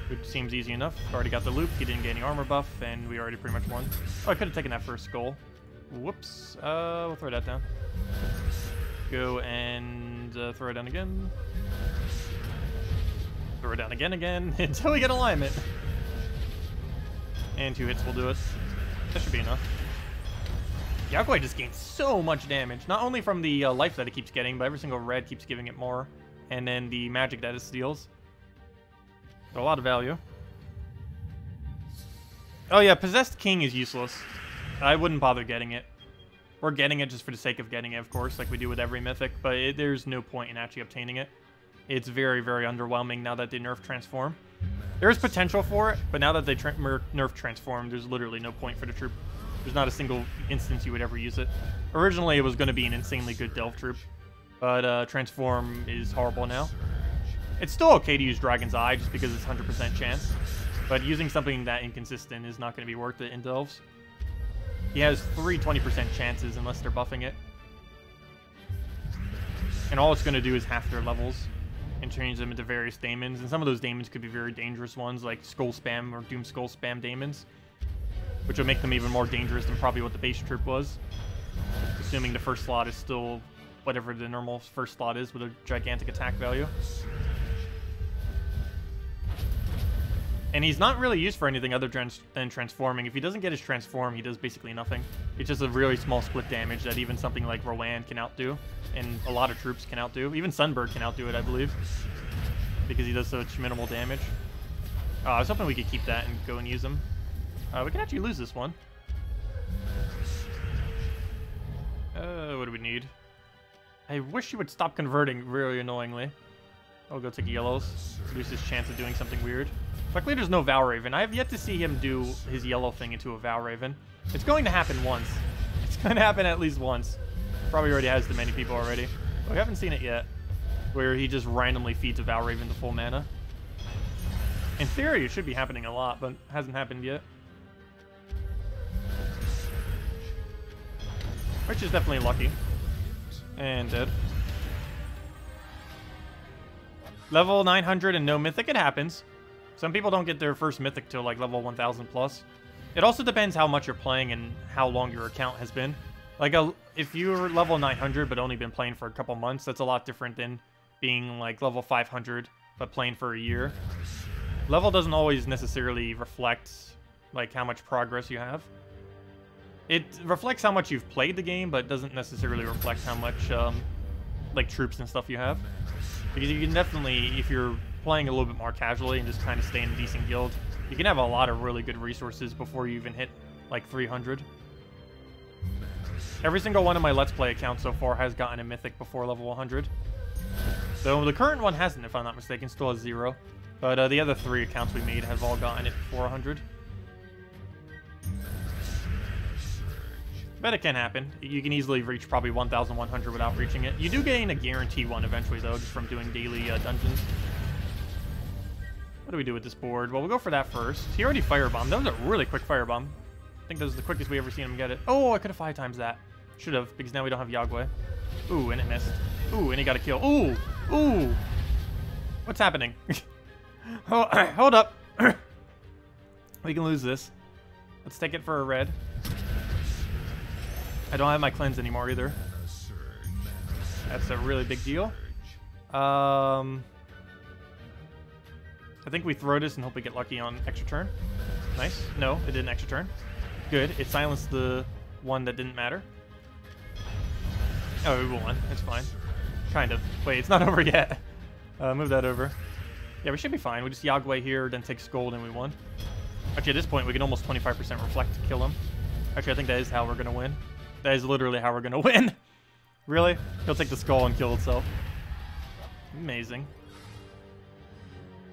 Which seems easy enough. Already got the loop, he didn't get any armor buff, and we already pretty much won. Oh, I could have taken that first skull. Whoops. We'll throw that down. Go and throw it down again. Throw it down again, until we get alignment. And 2 hits will do it. That should be enough. Yaguai just gains so much damage. Not only from the life that it keeps getting, but every single red keeps giving it more. And then the magic that it steals. So a lot of value. Oh yeah, Possessed King is useless. I wouldn't bother getting it. We're getting it just for the sake of getting it, of course, like we do with every Mythic. But there's no point in actually obtaining it. It's very, very underwhelming now that they nerf Transform. There is potential for it, but now that they nerf Transform, there's literally no point for the troop. There's not a single instance you would ever use it. Originally, it was going to be an insanely good Delve troop, but Transform is horrible now. It's still okay to use Dragon's Eye just because it's 100% chance, but using something that inconsistent is not going to be worth it in Delves. He has 3 20% chances unless they're buffing it. And all it's going to do is half their levels and change them into various daemons. And some of those daemons could be very dangerous ones, like Skull Spam or Doom Skull Spam daemons, which would make them even more dangerous than probably what the base troop was. Assuming the first slot is still whatever the normal first slot is with a gigantic attack value. And he's not really used for anything other than transforming. If he doesn't get his transform, he does basically nothing. It's just a really small split damage that even something like Rowan can outdo, and a lot of troops can outdo. Even Sunbird can outdo it, I believe, because he does such minimal damage. I was hoping we could keep that and go and use him. We can actually lose this one. What do we need? I wish he would stop converting really annoyingly. I'll go take yellows. Lose his chance of doing something weird. Luckily, there's no Valraven. I have yet to see him do his yellow thing into a Valraven. It's going to happen once. It's going to happen at least once. Probably already has to many people already. But we haven't seen it yet, where he just randomly feeds a Valraven to full mana. In theory, it should be happening a lot, but hasn't happened yet. Which is definitely lucky. And dead. Level 900 and no Mythic, it happens. Some people don't get their first Mythic till like level 1000 plus. It also depends how much you're playing and how long your account has been. Like, if you're level 900 but only been playing for a couple months, that's a lot different than being like level 500 but playing for a year. Level doesn't always necessarily reflect like how much progress you have. It reflects how much you've played the game, but doesn't necessarily reflect how much like troops and stuff you have. Because you can definitely, if you're playing a little bit more casually and just kind of stay in a decent guild, you can have a lot of really good resources before you even hit like 300. Every single one of my Let's Play accounts so far has gotten a Mythic before level 100. So the current one hasn't, if I'm not mistaken, still has 0. But the other 3 accounts we made have all gotten it before 100. But it can happen. You can easily reach probably 1,100 without reaching it. You do gain a guarantee one eventually, though, just from doing daily dungeons. What do we do with this board? Well, we'll go for that first. He already firebombed. That was a really quick firebomb. I think that was the quickest we ever seen him get it. Oh, I could have 5 times that. Should have, because now we don't have Yaguai. Ooh, and it missed. Ooh, and he got a kill. Ooh! Ooh! What's happening? Oh, hold up. We can lose this. Let's take it for a red. I don't have my cleanse anymore either. That's a really big deal. I think we throw this and hope we get lucky on extra turn. Nice. No, it didn't extra turn. Good. It silenced the one that didn't matter. Oh, we won. It's fine. Kind of. Wait, it's not over yet. Move that over. Yeah, we should be fine. We just Yaguai here, then take Scold, and we won. Actually, at this point, we can almost 25% reflect to kill him. Actually, I think that is how we're going to win. That is literally how we're going to win. Really? He'll take the skull and kill itself. Amazing.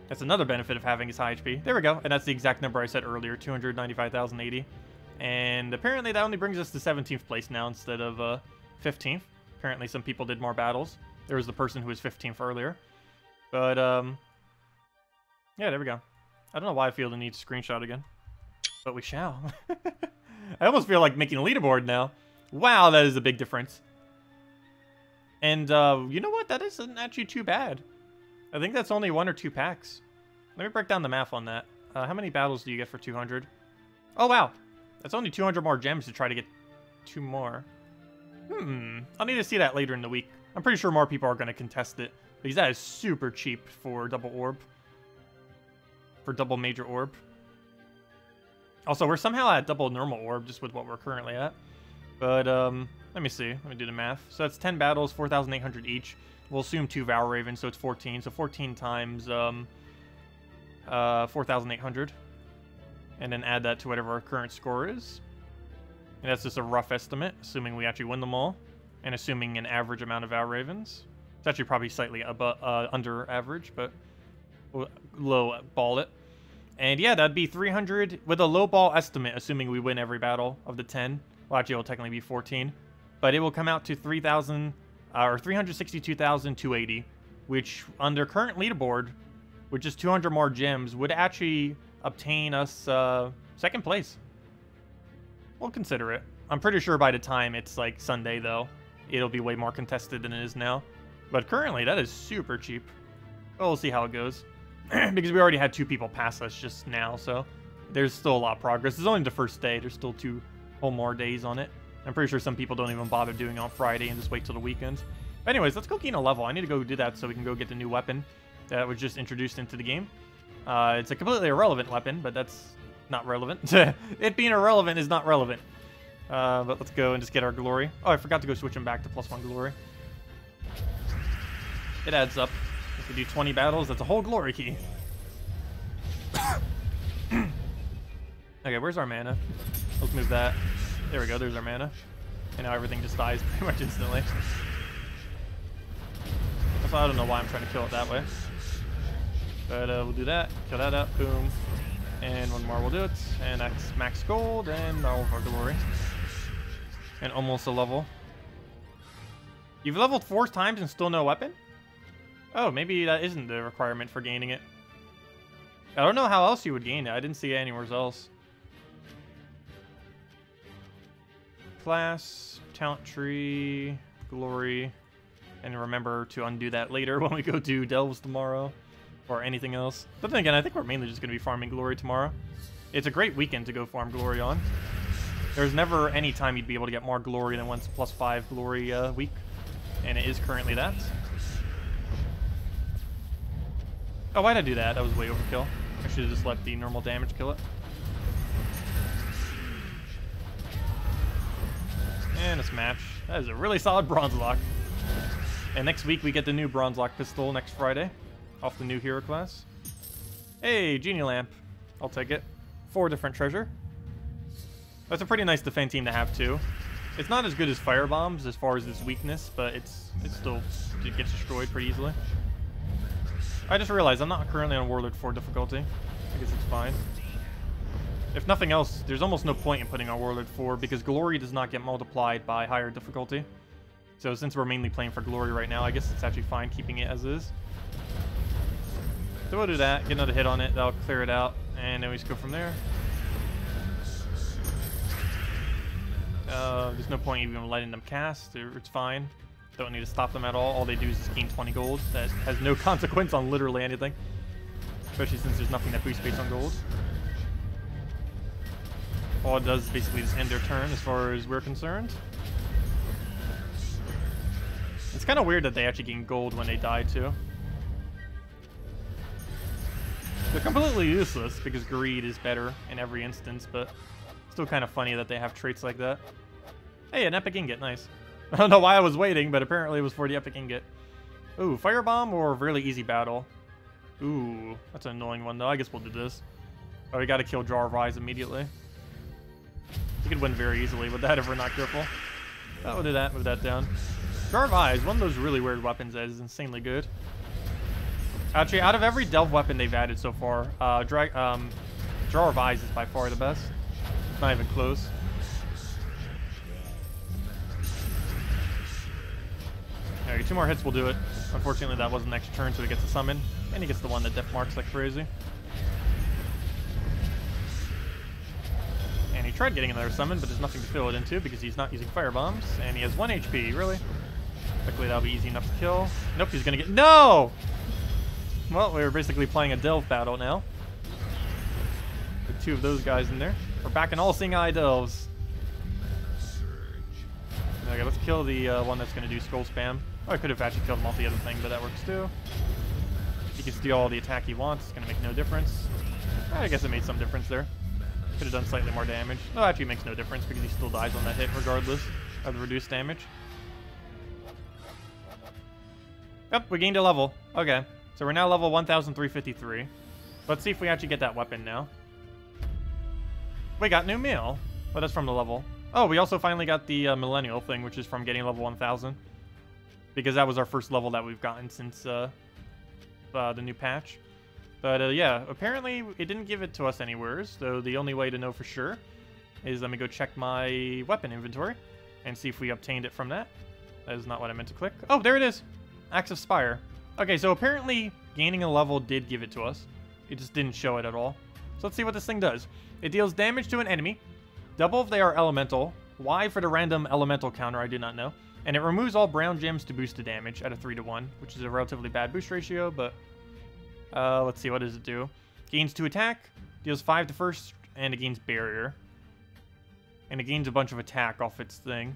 That's another benefit of having his high HP. There we go. And that's the exact number I said earlier, 295,080. And apparently that only brings us to 17th place now instead of 15th. Apparently some people did more battles. There was the person who was 15th earlier. But, yeah, there we go. I don't know why I feel the need to screenshot again. But we shall. I almost feel like making a leaderboard now. Wow, that is a big difference. And, you know what? That isn't actually too bad. I think that's only 1 or 2 packs. Let me break down the math on that. How many battles do you get for 200? Oh, wow. That's only 200 more gems to try to get 2 more. I'll need to see that later in the week. I'm pretty sure more people are going to contest it, because that is super cheap for double orb. for double major orb. Also, we're somehow at double normal orb just with what we're currently at. But, let me see. Let me do the math. So that's 10 battles, 4,800 each. We'll assume 2 Vow Ravens, so it's 14. So 14 times 4,800. And then add that to whatever our current score is. And that's just a rough estimate, assuming we actually win them all. And assuming an average amount of Vow Ravens. It's actually probably slightly above, under average, but we'll low ball it. And yeah, that'd be 300 with a low ball estimate, assuming we win every battle of the 10. Well, actually, it'll technically be 14. But it will come out to 3,000, or 362,280, which under current leaderboard, with just 200 more gems, would actually obtain us second place. We'll consider it. I'm pretty sure by the time it's like Sunday, though, it'll be way more contested than it is now. But currently, that is super cheap. Well, we'll see how it goes. Because we already had 2 people pass us just now, so there's still a lot of progress. It's only the first day. There's still 2 whole more days on it. I'm pretty sure some people don't even bother doing it on Friday and just wait till the weekend. But anyways, let's go gain a level. I need to go do that so we can go get the new weapon that was just introduced into the game. It's a completely irrelevant weapon, but that's not relevant. It being irrelevant is not relevant. But let's go and just get our glory. Oh, I forgot to go switch him back to +1 glory. It adds up. If we do 20 battles, that's a whole glory key. Okay, where's our mana? Let's move that. There we go, there's our mana. And now everything just dies pretty much instantly. So I don't know why I'm trying to kill it that way. But we'll do that, kill that up, boom. And one more will do it. And that's max gold and all of our glory. And almost a level. You've leveled 4 times and still no weapon? Oh, maybe that isn't the requirement for gaining it. I don't know how else you would gain it. I didn't see it anywhere else. Class, talent tree, glory. And remember to undo that later when we go do delves tomorrow. Or anything else. But then again, I think we're mainly just going to be farming glory tomorrow. It's a great weekend to go farm glory on. There's never any time you'd be able to get more glory than once +5 glory week. And it is currently that. Oh, why'd I do that? That was way overkill. I should have just let the normal damage kill it. And a smash. That is a really solid bronze lock. And next week we get the new bronze lock pistol next Friday. Off the new hero class. Hey, genie lamp. I'll take it. 4 different treasure. That's a pretty nice defend team to have too. It's not as good as fire bombs as far as its weakness, but it gets destroyed pretty easily. I just realized I'm not currently on Warlord 4 difficulty. I guess it's fine. If nothing else, there's almost no point in putting on Warlord 4 because glory does not get multiplied by higher difficulty. So since we're mainly playing for glory right now, I guess it's actually fine keeping it as is. So we'll do that, get another hit on it, that'll clear it out, and then we just go from there. There's no point even letting them cast, it's fine. Don't need to stop them at all they do is just gain 20 gold. That has no consequence on literally anything. Especially since there's nothing that boosts based on gold. All it does is basically just end their turn as far as we're concerned. It's kind of weird that they actually gain gold when they die too. They're completely useless because greed is better in every instance, but still kind of funny that they have traits like that. Hey, an epic ingot, nice. I don't know why I was waiting, but apparently it was for the epic ingot. Ooh, firebomb or really easy battle? Ooh, that's an annoying one though. I guess we'll do this. Oh, we gotta kill Jar of Eyes immediately. You could win very easily with that if we're not careful. Oh, we'll do that, move that down. Jar of Eyes, one of those really weird weapons that is insanely good. Actually, out of every delve weapon they've added so far, Jar of Eyes is by far the best. It's not even close. Alright, 2 more hits will do it. Unfortunately, that wasn't next turn, so he gets a summon. And he gets the one that def marks like crazy. And he tried getting another summon, but there's nothing to fill it into because he's not using fire bombs. And he has 1 HP, really? Luckily, that'll be easy enough to kill. Nope, he's gonna get... No! Well, we're basically playing a delve battle now. With 2 of those guys in there. We're back in all-seeing eye delves. Okay, let's kill the one that's going to do skull spam. Oh, I could have actually killed the other thing, but that works too. He can steal all the attack he wants. It's going to make no difference. I guess it made some difference there. Could have done slightly more damage. No, actually it makes no difference because he still dies on that hit regardless of the reduced damage. Yep, we gained a level. Okay, so we're now level 1,353. Let's see if we actually get that weapon now. We got new meal. Oh, that's from the level. Oh, we also finally got the millennial thing, which is from getting level 1,000. Because that was our first level that we've gotten since the new patch. But yeah, apparently it didn't give it to us anywhere, so the only way to know for sure is let me go check my weapon inventory and see if we obtained it from that. That is not what I meant to click. Oh, there it is! Axe of Spire. Okay, so apparently gaining a level did give it to us. It just didn't show it at all. So let's see what this thing does. It deals damage to an enemy, double if they are elemental, Y for the random elemental counter, I do not know, and it removes all brown gems to boost the damage at a 3-to-1, which is a relatively bad boost ratio, but let's see, what does it do? Gains 2 attack, deals 5 to first, and it gains barrier. And it gains a bunch of attack off its thing.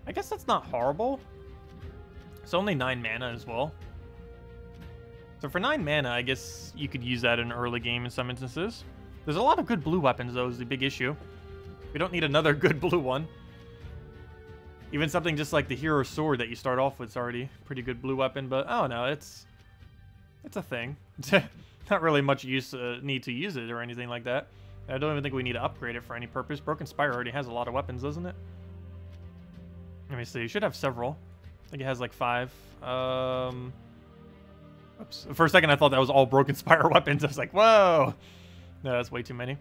I guess that's not horrible. It's only 9 mana as well. So for 9 mana, I guess you could use that in an early game in some instances. There's a lot of good blue weapons, though, is the big issue. We don't need another good blue one. Even something just like the hero sword that you start off with is already a pretty good blue weapon, but I don't know, it's a thing. Not really much need to use it or anything like that. I don't even think we need to upgrade it for any purpose. Broken Spire already has a lot of weapons, doesn't it? Let me see. It should have several. I think it has like 5. Oops. For a second, I thought that was all Broken Spire weapons. I was like, whoa! No, that's way too many.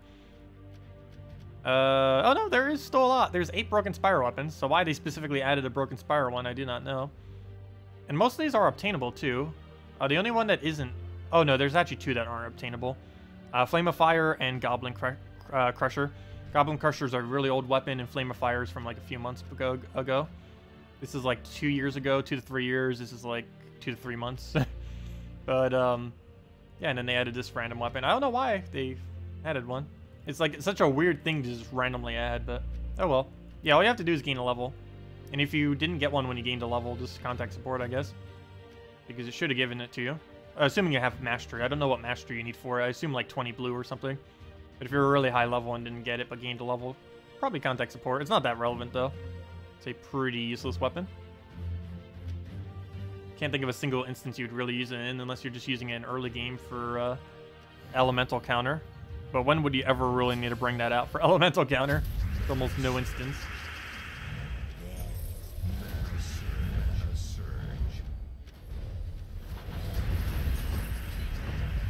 Oh no, there is still a lot. There's 8 Broken Spire weapons, so why they specifically added a Broken Spire one, I do not know. And most of these are obtainable, too. The only one that isn't... Oh no, there's actually 2 that aren't obtainable. Flame of Fire and Goblin Crusher. Goblin Crusher is a really old weapon, and Flame of Fire is from like a few months ago. This is like 2 years ago, 2 to 3 years. This is like 2 to 3 months. But, yeah, and then they added this random weapon. I don't know why they added one. It's like such a weird thing to just randomly add, but oh well. Yeah, all you have to do is gain a level. And if you didn't get one when you gained a level, just contact support, I guess. Because it should have given it to you. Assuming you have Mastery. I don't know what Mastery you need for it. I assume like 20 blue or something. But if you're a really high level and didn't get it but gained a level, probably contact support. It's not that relevant though. It's a pretty useless weapon. Can't think of a single instance you'd really use it in unless you're just using it in early game for elemental counter. But when would you ever really need to bring that out for elemental counter? It's almost no instance.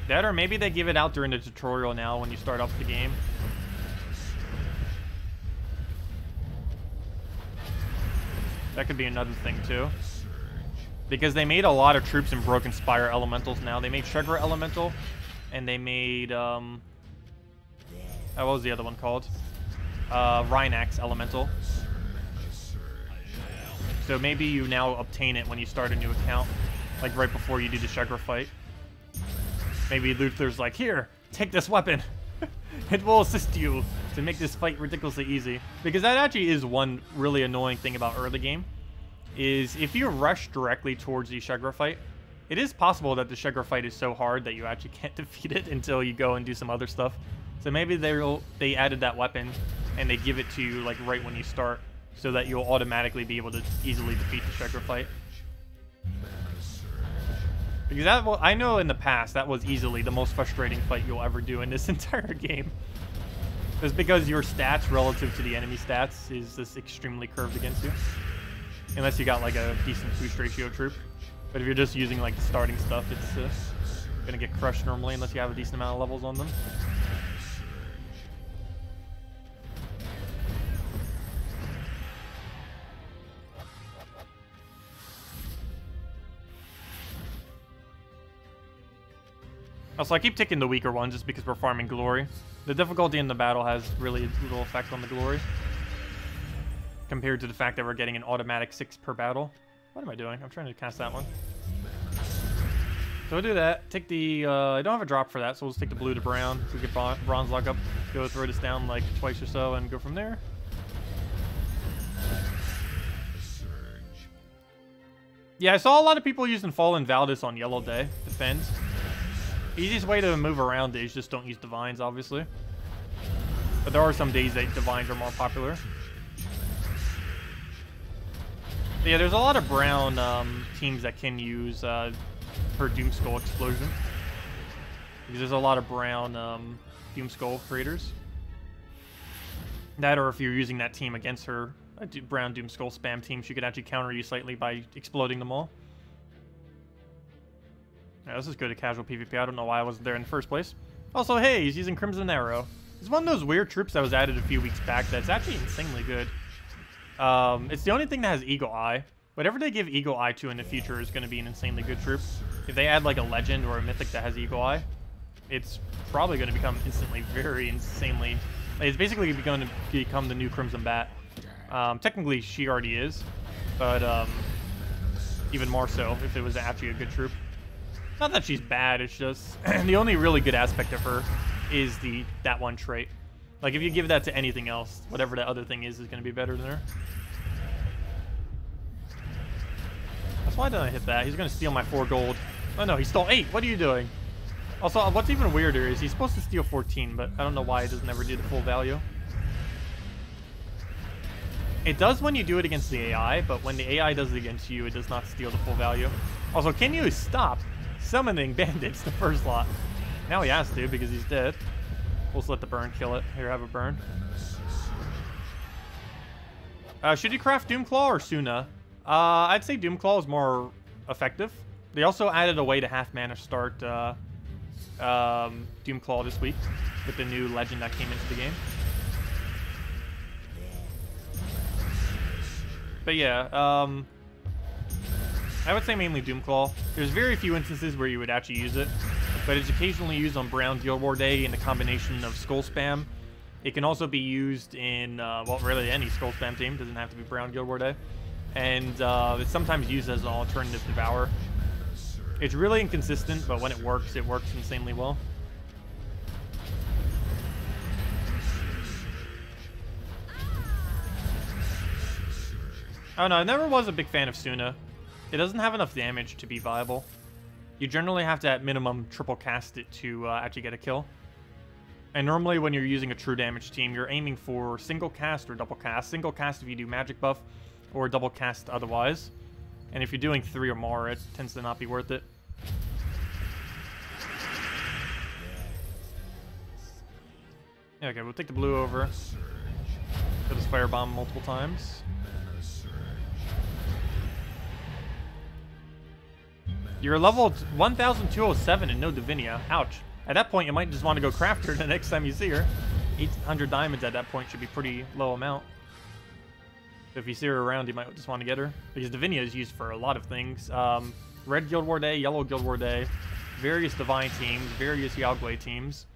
That, or maybe they give it out during the tutorial now when you start off the game. That could be another thing too. Because they made a lot of troops in Broken Spire elementals now. They made Sugar Elemental, and they made what was the other one called? Rhinax Elemental. So maybe you now obtain it when you start a new account, like right before you do the Sugar fight. Maybe Luther's like, here, take this weapon. It will assist you to make this fight ridiculously easy. Because that actually is one really annoying thing about early game. Is if you rush directly towards the Sugar fight, it is possible that the Sugar fight is so hard that you actually can't defeat it until you go and do some other stuff. So maybe they added that weapon and they give it to you like right when you start, so that you'll automatically be able to easily defeat the Sugar fight. Because that, well, I know in the past that was easily the most frustrating fight you'll ever do in this entire game. Just because your stats relative to the enemy stats is just extremely curved against you. Unless you got like a decent boost ratio troop. But if you're just using like the starting stuff, it's gonna get crushed normally unless you have a decent amount of levels on them. Also, I keep taking the weaker ones just because we're farming glory. The difficulty in the battle has really little effect on the glory, compared to the fact that we're getting an automatic 6 per battle. What am I doing? I'm trying to cast that one. So we'll do that. Take the, I don't have a drop for that, so we'll just take the blue to brown. So we get bronze lock up, go throw this down like twice or so, and go from there. Yeah, I saw a lot of people using Fallen Valdis on Yellow Day, defend. Easiest way to move around is just don't use divines, obviously. But there are some days that divines are more popular. But yeah, there's a lot of brown teams that can use her Doomskull explosion. Because there's a lot of brown Doomskull creators. That, or if you're using that team against her, a brown Doomskull spam team, she could actually counter you slightly by exploding them all. Yeah, this is good at casual PvP. I don't know why I wasn't there in the first place. Also, hey, he's using Crimson Arrow. It's one of those weird troops that was added a few weeks back that's actually insanely good. It's the only thing that has Eagle Eye. Whatever they give Eagle Eye to in the future is going to be an insanely good troop. If they add like a Legend or a Mythic that has Eagle Eye, it's probably going to become instantly very insanely... It's basically going to become the new Crimson Bat. Technically, she already is, but even more so if it was actually a good troop. Not that she's bad, it's just the only really good aspect of her is that one trait. Like, if you give that to anything else, whatever that other thing is going to be better than her. That's why didn't I hit that? He's going to steal my 4 gold. Oh no, he stole 8. What are you doing? Also, what's even weirder is he's supposed to steal 14, but I don't know why he doesn't ever do the full value. It does when you do it against the AI, but when the AI does it against you, it does not steal the full value. Also, can you stop summoning bandits the first lot? Now he has to because he's dead. We'll just let the burn kill it. Here, have a burn. Should you craft Doomclaw or Suna? I'd say Doomclaw is more effective. They also added a way to half mana start Doomclaw this week with the new legend that came into the game. But yeah, I would say mainly Doomclaw. There's very few instances where you would actually use it, but it's occasionally used on Brown Guild War Day in the combination of Skull Spam. It can also be used in, well, really any Skull Spam team. Doesn't have to be Brown Guild War Day. And it's sometimes used as an alternative Devour. It's really inconsistent, but when it works insanely well. Oh no, I never was a big fan of Suna. It doesn't have enough damage to be viable. You generally have to, at minimum, triple cast it to actually get a kill. And normally when you're using a true damage team, you're aiming for single cast or double cast. Single cast if you do magic buff, or double cast otherwise. And if you're doing 3 or more, it tends to not be worth it. Yeah, okay, we'll take the blue over. Go this firebomb multiple times. You're level 1,207 and no Divinia. Ouch. At that point, you might just want to go craft her the next time you see her. 800 diamonds at that point should be pretty low amount. So if you see her around, you might just want to get her. Because Divinia is used for a lot of things. Red Guild War Day, Yellow Guild War Day, various Divine teams, various Yagwe teams.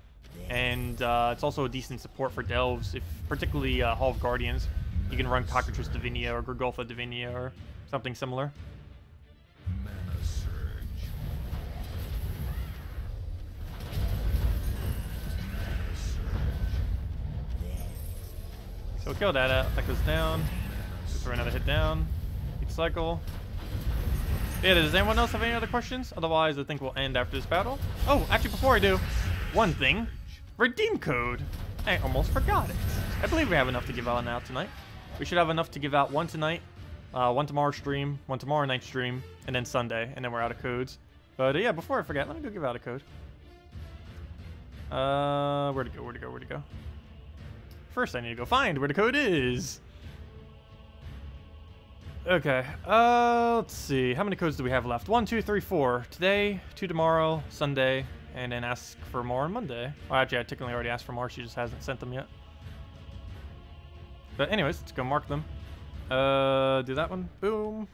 And it's also a decent support for Delves, if particularly Hall of Guardians. You can run Cockatrice Divinia or Gurgulfa Divinia or something similar. So kill that out. That goes down. Throw another hit down. Keep cycle. Yeah, does anyone else have any other questions? Otherwise, I think we'll end after this battle. Oh, actually, before I do, one thing. Redeem code. I almost forgot it. I believe we have enough to give out now tonight. We should have enough to give out one tonight, one tomorrow stream, one tomorrow night stream, and then Sunday, and then we're out of codes. But yeah, before I forget, let me go give out a code. Where'd it go? First, I need to go find where the code is. Okay, let's see. How many codes do we have left? 1, 2, 3, 4. Today, 2 tomorrow, Sunday, and then ask for more on Monday. Well, actually, I technically already asked for more. She just hasn't sent them yet. But anyways, let's go mark them. Do that one. Boom.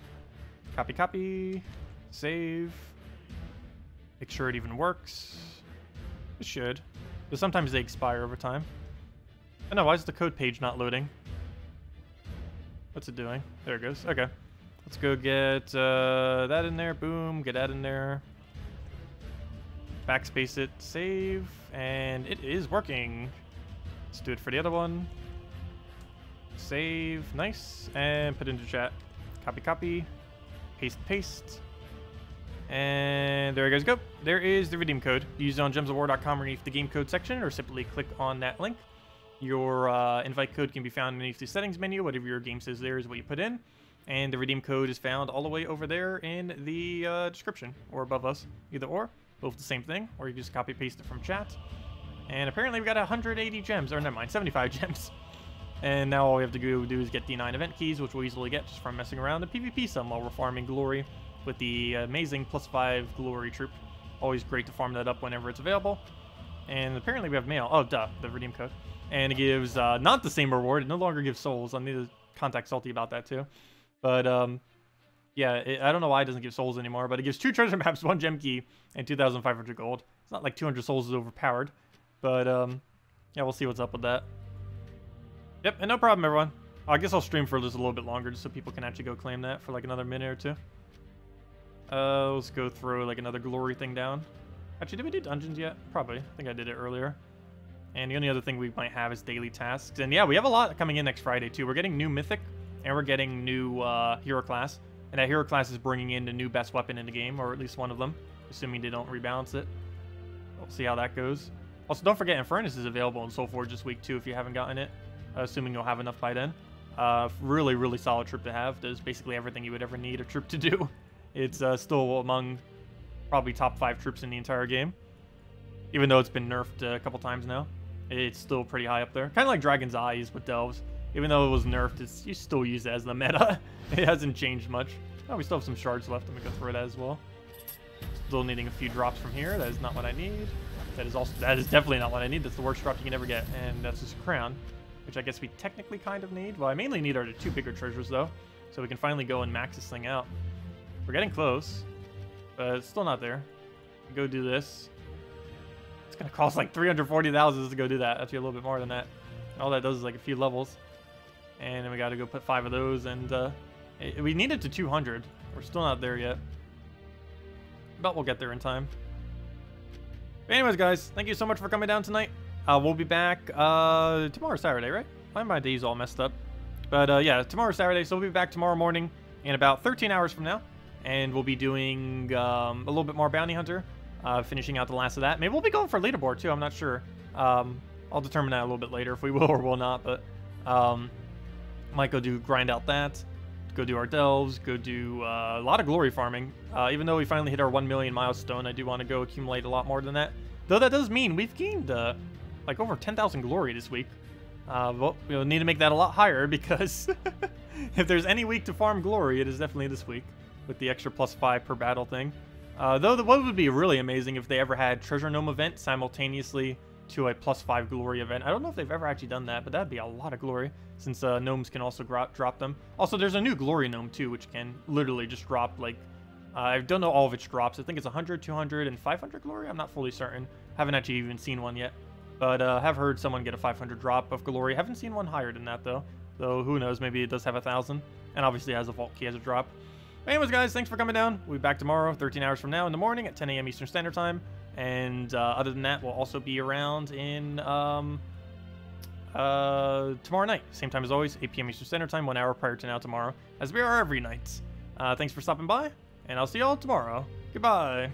Copy. Save. Make sure it even works. It should. But sometimes they expire over time. Oh no, why is the code page not loading? What's it doing? There it goes. Okay. Let's go get that in there. Boom. Get that in there. Backspace it. Save. And it is working. Let's do it for the other one. Save. Nice. And put into chat. Copy. Paste. And there you guys go. There is the redeem code. Use it on gemsofwar.com underneath the game code section, or simply click on that link. Your invite code can be found underneath the settings menu. Whatever your game says there is what you put in. And the redeem code is found all the way over there in the description, or above us. Either or. Both the same thing. Or you just copy paste it from chat. And apparently we got 180 gems. Or never mind, 75 gems. And now all we have to do is get the 9 event keys, which we'll easily get just from messing around the PvP some while we're farming glory with the amazing +5 glory troop. Always great to farm that up whenever it's available. And apparently we have mail. Oh, duh, the redeem code. And it gives not the same reward. It no longer gives souls. I need to contact Salty about that too. But yeah, I don't know why it doesn't give souls anymore, but it gives 2 treasure maps, 1 gem key, and 2,500 gold. It's not like 200 souls is overpowered, but yeah, we'll see what's up with that. Yep, and no problem, everyone. I guess I'll stream for just a little bit longer just so people can actually go claim that for like another minute or two. Let's go throw like another glory thing down. Actually, did we do dungeons yet? Probably. I think I did it earlier. And the only other thing we might have is daily tasks. And yeah, we have a lot coming in next Friday too. We're getting new Mythic, and we're getting new hero class. And that hero class is bringing in the new best weapon in the game, or at least one of them, assuming they don't rebalance it. We'll see how that goes. Also, don't forget Infernus is available in Soulforge this week too if you haven't gotten it. Assuming you'll have enough by then. Really, really solid troop to have. Does basically everything you would ever need a troop to do. It's still among probably top 5 troops in the entire game. Even though it's been nerfed a couple times now. It's still pretty high up there. Kind of like Dragon's Eyes with Delves. Even though it was nerfed, you still use it as the meta. It hasn't changed much. Oh, we still have some shards left. Let me go through that as well. Still needing a few drops from here. That is not what I need. That is definitely not what I need. That's the worst drop you can ever get. And that's just a crown, which I guess we technically kind of need. Well, I mainly need our 2 bigger treasures, though, so we can finally go and max this thing out. We're getting close, but it's still not there. Go do this. It's going to cost like 340,000 to go do that. Actually, a little bit more than that. All that does is like a few levels. And then we got to go put 5 of those, and we need it to 200. We're still not there yet. But we'll get there in time. But anyways, guys, thank you so much for coming down tonight. We'll be back tomorrow, Saturday, right? Why are my days all messed up? But yeah, tomorrow, Saturday, so we'll be back tomorrow morning in about 13 hours from now. And we'll be doing a little bit more Bounty Hunter, finishing out the last of that. Maybe we'll be going for leaderboard, too. I'm not sure. I'll determine that a little bit later if we will or will not. But might go grind out that, go do our delves, go do a lot of glory farming. Even though we finally hit our 1 million milestone, I do want to go accumulate a lot more than that. Though that does mean we've gained like over 10,000 glory this week. Well, we'll need to make that a lot higher because if there's any week to farm glory, it is definitely this week with the extra +5 per battle thing. Though what would be really amazing if they ever had Treasure Gnome event simultaneously to a +5 glory event. I don't know if they've ever actually done that, but that'd be a lot of glory since gnomes can also drop them. Also, there's a new glory gnome too, which can literally just drop like, I don't know all of its drops. I think it's 100, 200, and 500 glory. I'm not fully certain. Haven't actually even seen one yet. But have heard someone get a 500 drop of glory. Haven't seen one higher than that though. Though who knows, maybe it does have 1,000. And obviously has a vault key as a drop. But anyways, guys, thanks for coming down. We'll be back tomorrow, 13 hours from now in the morning at 10 a.m. Eastern Standard Time. And other than that, we'll also be around in tomorrow night. Same time as always, 8 p.m. Eastern Standard Time, 1 hour prior to now tomorrow, as we are every night. Thanks for stopping by, and I'll see y'all tomorrow. Goodbye.